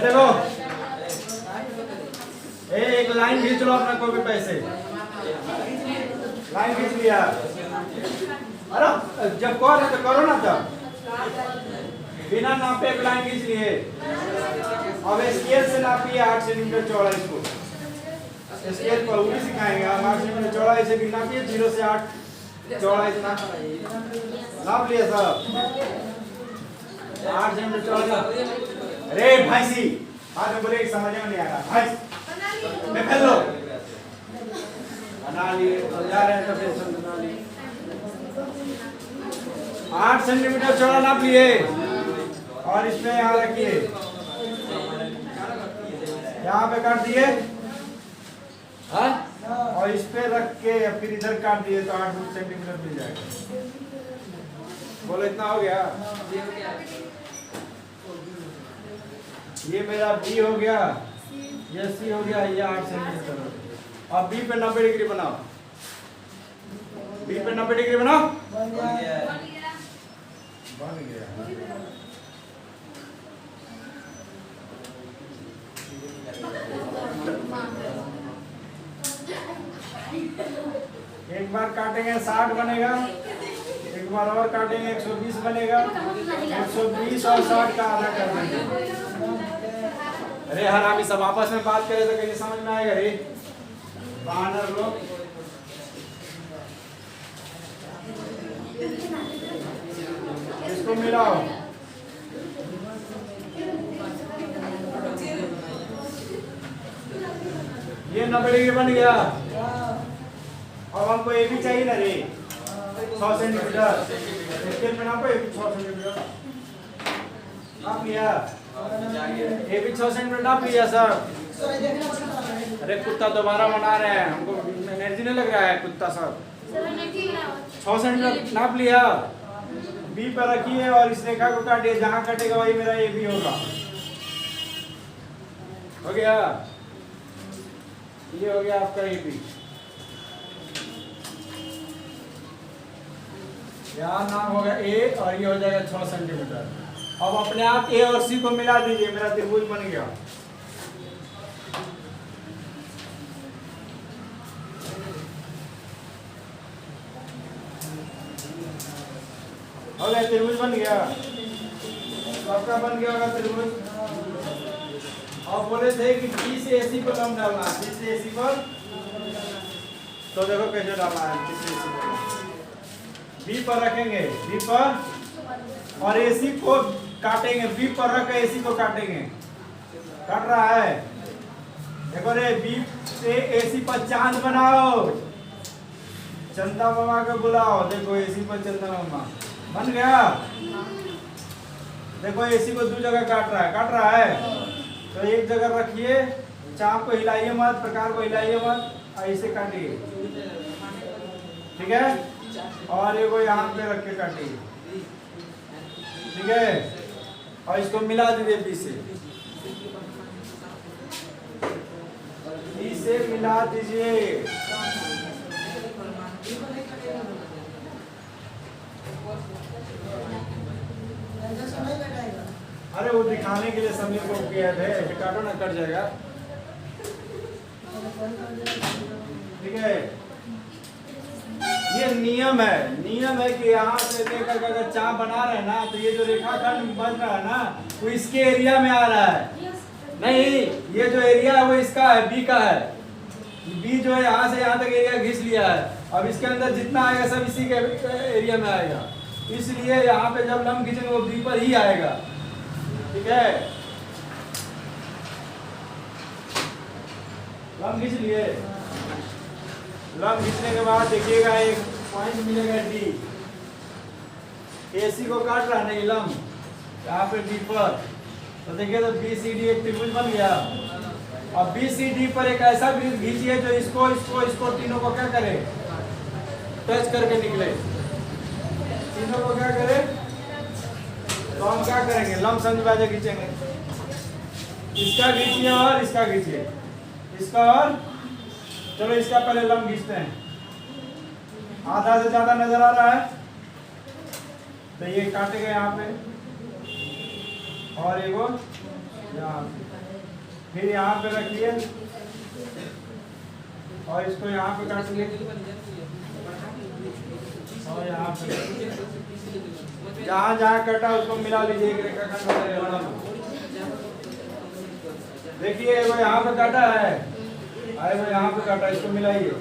देखो एक लाइन खींच लो अपना, कोई भी पैसे लाइन खींच लिया। अरे जब कॉल है तो करो ना, तब बिना नापे एक लाइन खींच लिए। अब स्केल से नापिए 8 सेंटीमीटर चौड़ा, इसको स्केल पर उल्टी सिखाएंगे हम। 8 सेंटीमीटर चौड़ा ऐसे कि नापिए, 0 से 8 चौड़ा इतना नाप लिया सब, 8 सेंटीमीटर चौड़ा। अरे भाईसी हाथ में बोले समझ में नहीं आ रहा भाई, मैं कर लो बना लिए, जा रहे हैं तो फिर बना लिए। 8 सेंटीमीटर चौड़ा नाप लिए और इसमें यहाँ रखिए, यहाँ पे काट दिए और इस पे रख के फिर इधर काट दिए तो 8 सेंटीमीटर मिल जाएगा। बोलो इतना हो गया, ये मेरा बी हो गया, ये सी हो गया, ये 8 सेंटीमीटर हो गया। अब बी पे 90 डिग्री बनाओ, बी पे 90 डिग्री बनाओ, बन गया। एक बार काटेंगे 60 बनेगा, एक बार और काटेंगे 120 बनेगा, 120 और 60 का आधा कर देंगे। अरे हरामी सब आपस में बात करे तो कहीं समझ में आएगा रे, बानर लोग। इसको मिलाओ, ये 90 डिग्री बन गया। अब हमको ये भी चाहिए ना रे, 100 सेंटीमीटर स्केल में नापो, 100 सेंटीमीटर नाप लिया, ये भी 6 सेंटीमीटर नाप लिया सर। अरे कुत्ता दोबारा बना रहे हैं, हमको एनर्जी नहीं लग रहा है कुत्ता सर। 6 सेंटीमीटर नाप लिया, बी पर रखिए और इस रेखा को काटिए, जहां कटेगा वही मेरा ए बी होगा। हो गया, ये हो गया आपका ए बी। यहाँ नाम होगा ए और ये हो जाएगा 6 सेंटीमीटर। अब अपने आप ए और सी को मिला दीजिए, मेरा त्रिभुज बन गया। हो गया, त्रिभुज बन गया। सबका बन गया होगा त्रिभुज। अब बोले थे कि बी से एसी को लंब डालना है, बी से एसी पर, तो देखो कैसे डालना है। बी से एसी पर बी पर रखेंगे, बी पर, और एसी को काटेंगे, बी पर रख के एसी को काटेंगे। काट रहा है, देखो रे, बी से एसी पर चांद बनाओ, चंदा मामा को बुलाओ। देखो एसी पर चंदा मामा बन गया। देखो एसी को 2 जगह काट रहा है, तो एक जगह रखिए, चाप को हिलाइए मत, प्रकार को हिलाइए मत, ऐसे काटिए, ठीक है। और ये को यहाँ पे रख के काटिए, ठीक है। और इसको मिला दीजिए बी से मिला दीजिए। अरे वो दिखाने के लिए समीर को किया थे, काटो ना, कट जाएगा, ठीक है। ये नियम है कि यहाँ से लेकर अगर चाप बना रहे हैं ना, तो ये जो रेखाखंड बन रहा है ना, वो इसके एरिया में आ रहा है। नहीं, ये जो एरिया है वो इसका है, बी का है। बी जो है यहाँ से यहाँ तक एरिया घिस लिया है, अब इसके अंदर जितना आएगा सब इसी के एरिया में आएगा, इसलिए यहाँ पे जब लंब खींचेंगे वो बी पर ही आएगा, ठीक है। लंब खींच लिए, लंब खींचने के बाद देखिएगा एक पॉइंट मिलेगा डी। एसी को काट रहा नहीं लंब, यहाँ पे डी पर, तो देखिए तो बी सी डी एक त्रिभुज बन गया। अब बी सी डी पर एक ऐसा वृत्त खींचिए जो इसको तीनों को क्या करे, टच करके निकले। तीनों को क्या करे, तो हम क्या करेंगे, लंब समद्विभाजक खींचेंगे। इसका खींचिए और इसका खींचिए, इसका और, चलो इसका पहले लंब खींचते हैं। आधा से ज्यादा नजर आ रहा है, तो ये काटेगा यहाँ पे, और ये वो यहाँ पे, फिर यहाँ पे रखिए और इसको यहाँ पे काटिए, और यहाँ पे जहाँ जहाँ कटा उसको मिला लीजिए, एक रेखाखंड हो जाएगा। देखिए वो यहाँ पे काटा है, अरे वो यहाँ पे काटा, इसको मिलाइए।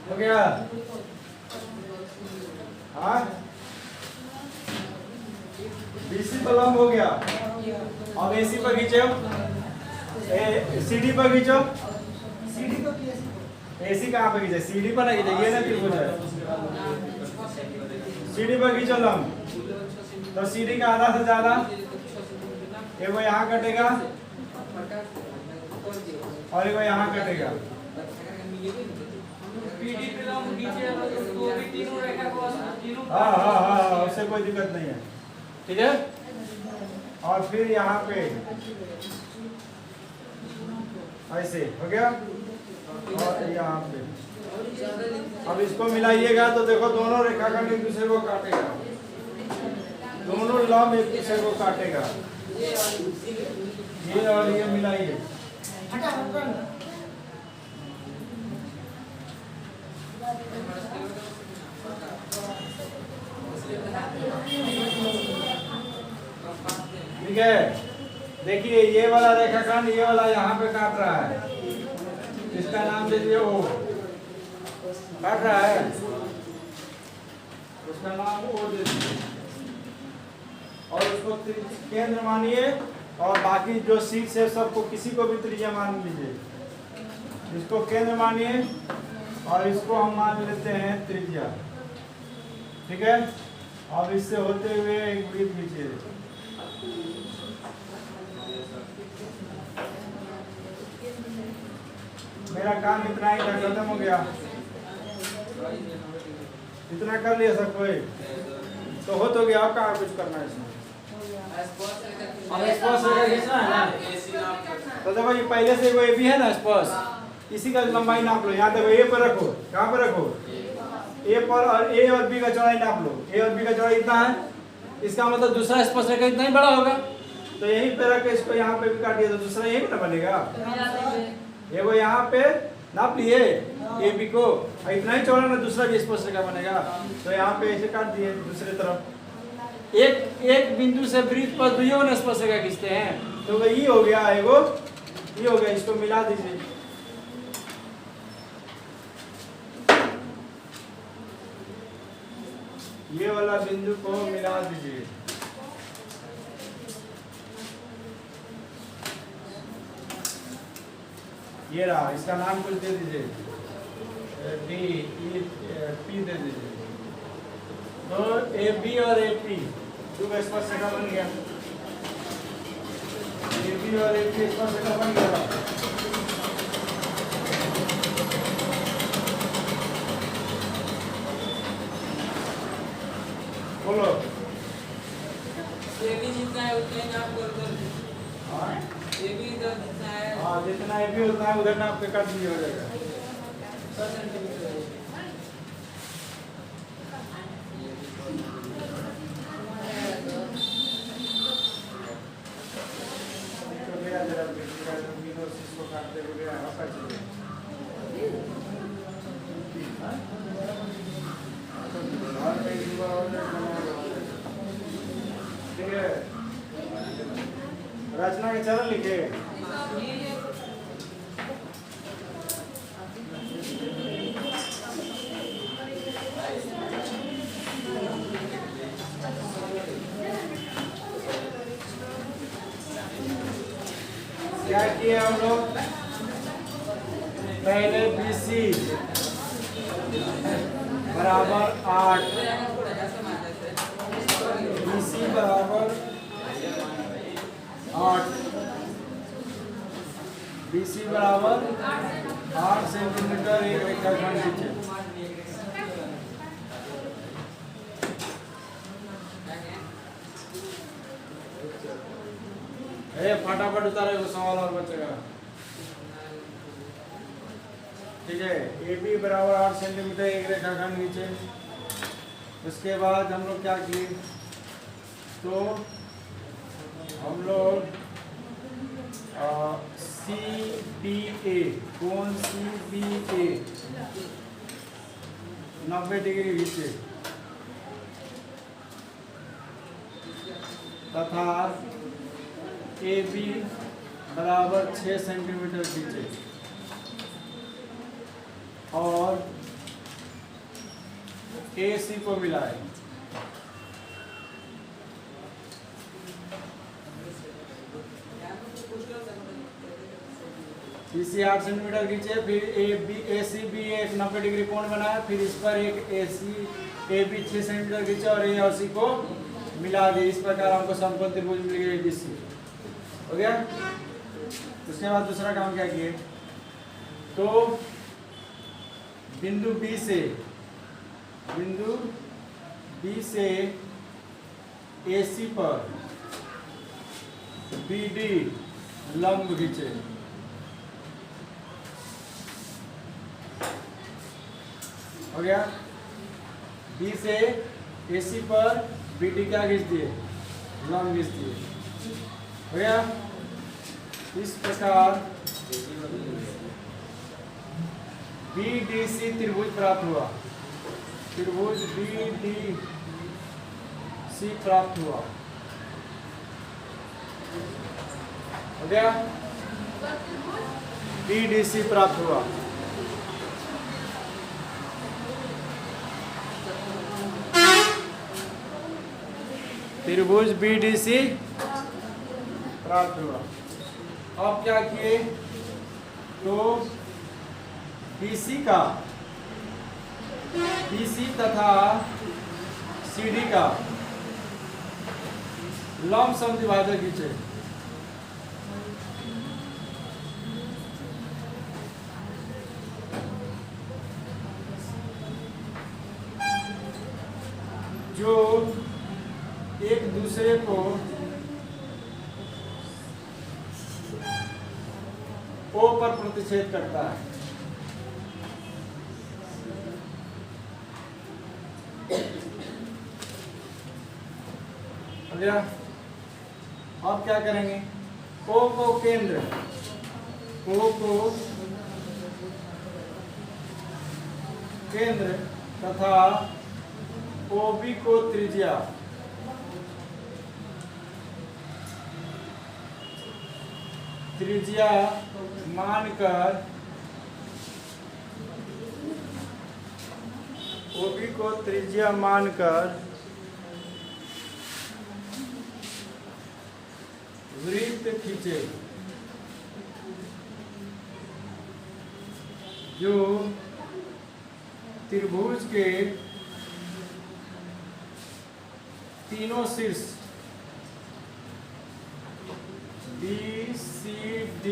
हो गया, हाँ, बीसी पर लंब हो गया। अब एसी पर खींचो, सीडी पर खींचो। एसी कहाँ पर खींचे, सीडी पर नहीं खींचे, ये ना त्रिभुज है। सीडी पर खींचो लंब, तो सीडी का आधा से ज्यादा, ये वो यहाँ कटेगा और ये वो यहाँ कटेगा। हाँ, उससे कोई दिक्कत नहीं है, ठीक है। और फिर यहाँ पे ऐसे हो गया, और यहाँ पे अब इसको मिलाइएगा, तो देखो दोनों रेखाखंड एक दूसरे को काटेगा, दोनों लंब एक दूसरे को काटेगा। ये और ये मिलाइए, ठीक है। देखिए ये वाला रेखाखंड ये वाला यहाँ पे काट रहा है, इसका नाम दे दिए ओ, काट रहा है, उसका नाम ओ दे दीजिए, और उसको केंद्र मानिए, और बाकी जो शीर्ष है सबको किसी को भी त्रिज्या मान लीजिए। इसको केंद्र मानिए और इसको हम मान लेते हैं त्रिज्या, ठीक है। अब इससे होते हुए एक वृत्त खींचिए, मेरा काम इतना ही था, खत्म हो गया। इतना कर लिया सब कोई तो हो तो गया। अब कहाँ कुछ करना है इसमें? अब स्पर्श रेखा खींचना है ना। तो देखो ये पहले से वो ए बी है ना स्पर्श, इसी का लंबाई नाप लो। यहाँ देखो ए पर रखो, कहाँ पर रखो? ए पर, और ए और बी का चौड़ाई नाप लो। ए और बी का चौड़ाई इतना है, इसका मतलब दूसरा स्पर्श रेखा इतना ही बड़ा होगा। तो यहीं पे रख के इसको यहाँ पे भी काट दिया तो दूसरा यही ना बनेगा। ये वो यहाँ पे नाप लिए ए बी को, इतना ही चौड़ा ना दूसरा भी स्पर्श रेखा बनेगा। तो यहाँ पे ऐसे काट दिए दूसरी तरफ। एक बिंदु से वृत्त पर दुइयों ने स्पर्श रेखा खींचते हैं। तो ये हो गया, एगो ये हो गया, इसको मिला दीजिए। ये वाला बिंदु को मिला दीजिए। ये रहा, इसका नाम कुछ दे दीजिए, डी ई पी दे दीजिए। तो ए बी और ए पी दो स्पर्श रेखा बन गया। ए बी और ए पी स्पर्श रेखा बन गया। बोलो। ये भी जितना है उतना ही नाप कर दो। हाँ, ये भी इधर जितना है, हाँ जितना ए बी उतना है उधर नाप के काट दीजिए, हो जाएगा। 100 सेंटीमीटर है। तो मेरा जरा बेटी का मीनो इसको काटते हुए आपका चाहिए। ठीक है, रचना के चरण लिखे। क्या किए हम लोग? पहले BC बराबर 8, BC बराबर 8, BC बराबर 8 सेंटीमीटर एक रेखाखंड खींचे। फटाफट उतारे, वो सवाल और बचेगा। ठीक है, ए बी बराबर 8 सेंटीमीटर एक रेखाखंड खींचे। उसके बाद हम लोग क्या किए? तो हम लोग CBA, कोण CBA 90 डिग्री खींचे तथा AB बराबर 6 सेंटीमीटर खींचे और AC को मिलाए। BC 8 सेंटीमीटर खींचे, फिर ACB एक 90 डिग्री कोण बनाया, फिर इस पर एक AB 6 सेंटीमीटर खींचे और A और C को मिला दिए। इस प्रकार हमको समकोण त्रिभुज मिल गया ABC। हो गया। उसके बाद दूसरा काम क्या किए? तो बिंदु B से AC पर BD लंब खींचे। हो गया। B से AC पर BD क्या खींच दिए? लंब खींच दिए। हो गया। इस प्रकार BDC त्रिभुज प्राप्त हुआ। त्रिभुज BDC प्राप्त हुआ। हो गया। BDC प्राप्त हुआ। त्रिभुज BDC प्राप्त हुआ। अब क्या किए? तो BC तथा CD का लंब समद्विभाजक खींचे। ओ पर प्रतिच्छेद करता है। हो गया। अब क्या करेंगे, ओ को केंद्र, ओ को केंद्र तथा OB को त्रिज्या, त्रिज्या मानकर OB को त्रिज्या मानकर वृत्त खींचे जो त्रिभुज के तीनों शीर्ष BCD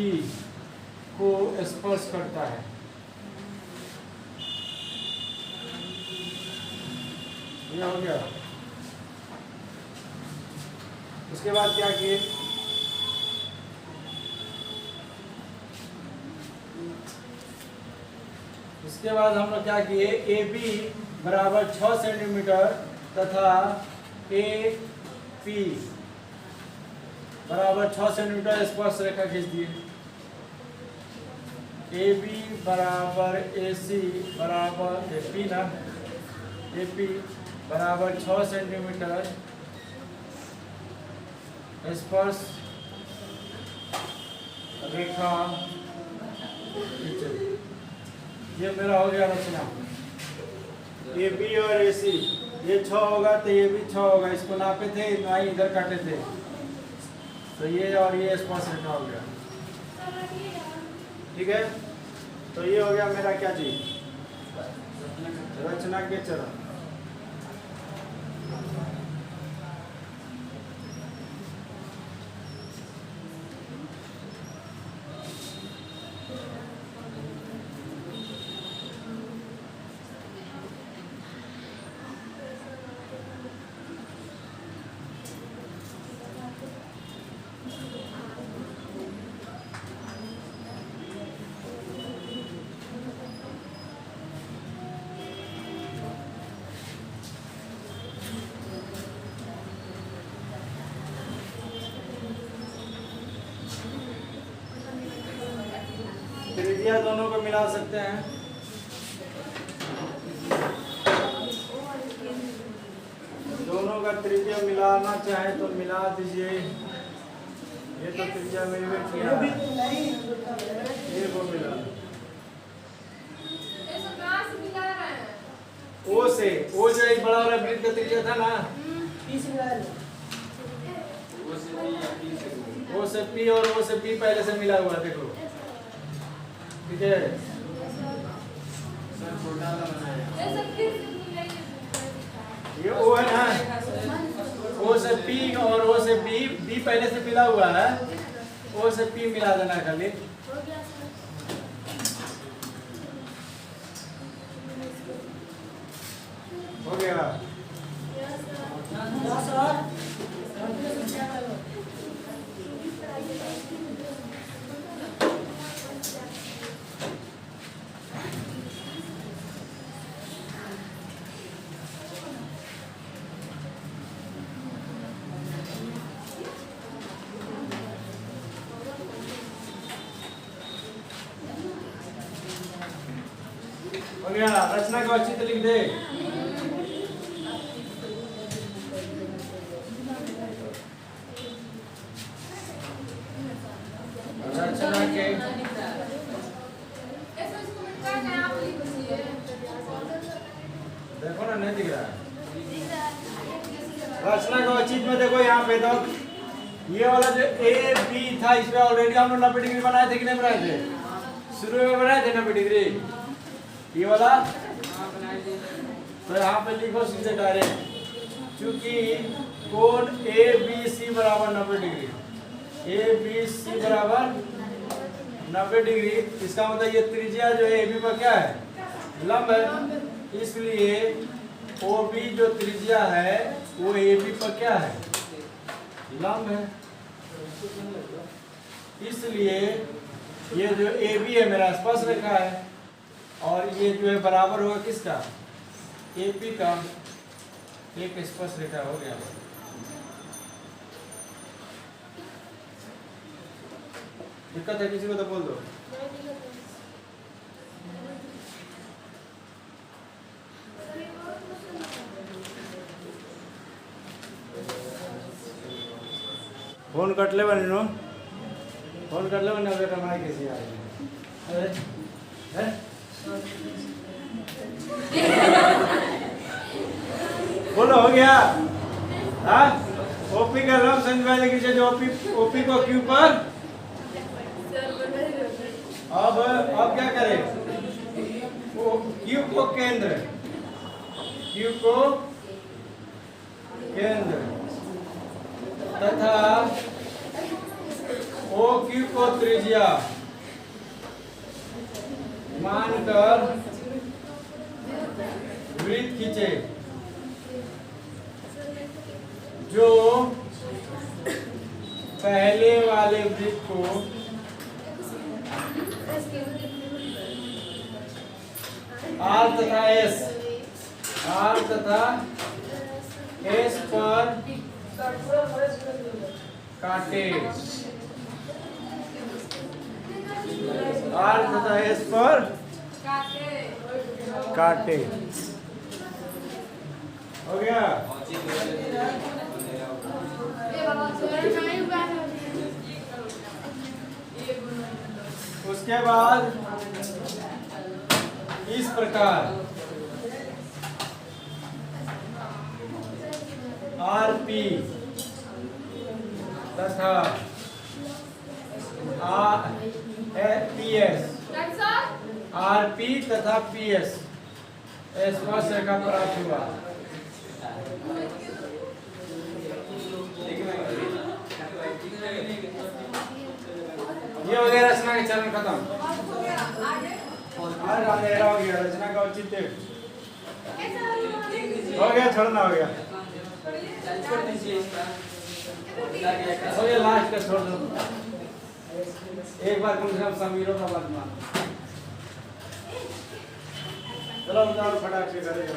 को स्पर्श करता है। ये हो गया। उसके बाद क्या किए, इसके बाद हम लोग क्या किए, AB बराबर 6 सेंटीमीटर तथा AP बराबर 6 सेंटीमीटर स्पर्श रेखा खींच दिए। AB बराबर AC बराबर AP ना, AP बराबर 6 सेंटीमीटर स्पर्श रेखा खींचे। ये मेरा हो गया रचना। AB और AC ये 6 होगा तो ये भी 6 होगा, इसको नापे थे ना ही इधर काटे थे, तो ये और ये स्पर्श रेखा हो गया। ठीक है, तो ये हो गया मेरा क्या चीज, रचना के चरण। त्रिज्या दोनों को मिला सकते हैं। दोनों का त्रिज्या मिलाना चाहे तो मिला दीजिए। ये तो त्रिज्या मिल किया, ये को मिला ओ से, ओ जो एक बड़ा वाला वृत्त का त्रिज्या था ना, ओ से P और ओ से P पहले से मिला हुआ, देखो ठीक है। ये O है ना, O से P और O से B पहले से मिला हुआ है, O से P मिला देना खाली। हो गया। हो गया, रचना को अच्छी तरह लिख दे। रचना के देखो ना, नहीं दिख रहा है। रचना को अच्छी में देखो, यहाँ पे तो ये वाला जो AB था, इसमें ऑलरेडी हम लोग 90 डिग्री बनाए थे कि नहीं बनाए थे? शुरू में बनाए थे 90 डिग्री, ये वाला। तो यहाँ पे लिखो सीधे डायरेक्ट, क्योंकि कोण ABC बराबर 90 डिग्री, ABC बराबर 90 डिग्री, इसका मतलब ये त्रिज्या जो है AB पर क्या है, लंब है, इसलिए OB जो त्रिज्या है वो AB पर क्या है, लंब है। इसलिए ये जो ए बी है मेरा स्पर्श रेखा है, और ये जो है बराबर होगा किसका, ए पी का। एक स्पर्श रेखा हो गया। दिक्कत है किसी को तो बोल दो। फोन कट ले बनी नो, फोन कर ले बनी बेटा, माई कैसी आ रही है? अरे बोलो हो गया। हाँ, ओपी का लंब संधि वाले की जो ओपी को क्यू पर, अब क्या करें, क्यू को केंद्र, क्यू को केंद्र तथा ओ क्यू को त्रिज्या मानकर वृत्त खींचे जो पहले वाले वृत्त को आर तथा एस, आर तथा एस पर काटे, आर तथा एस पर काटे। हो गया। उसके बाद इस प्रकार आर पी तथा पी एस, आर पी तथा पी एस स्पर्श रेखा प्राप्त हुआ। ये हो गया रचना के चरण खत्म। अंधेरा हो गया, रचना का औचित्य हो गया, छोड़ना हो गया, हो गया, लास्ट का छोड़ दो। एक बार कम से कम समीरों का बात मान। चलो बताओ फटाक से करेगा।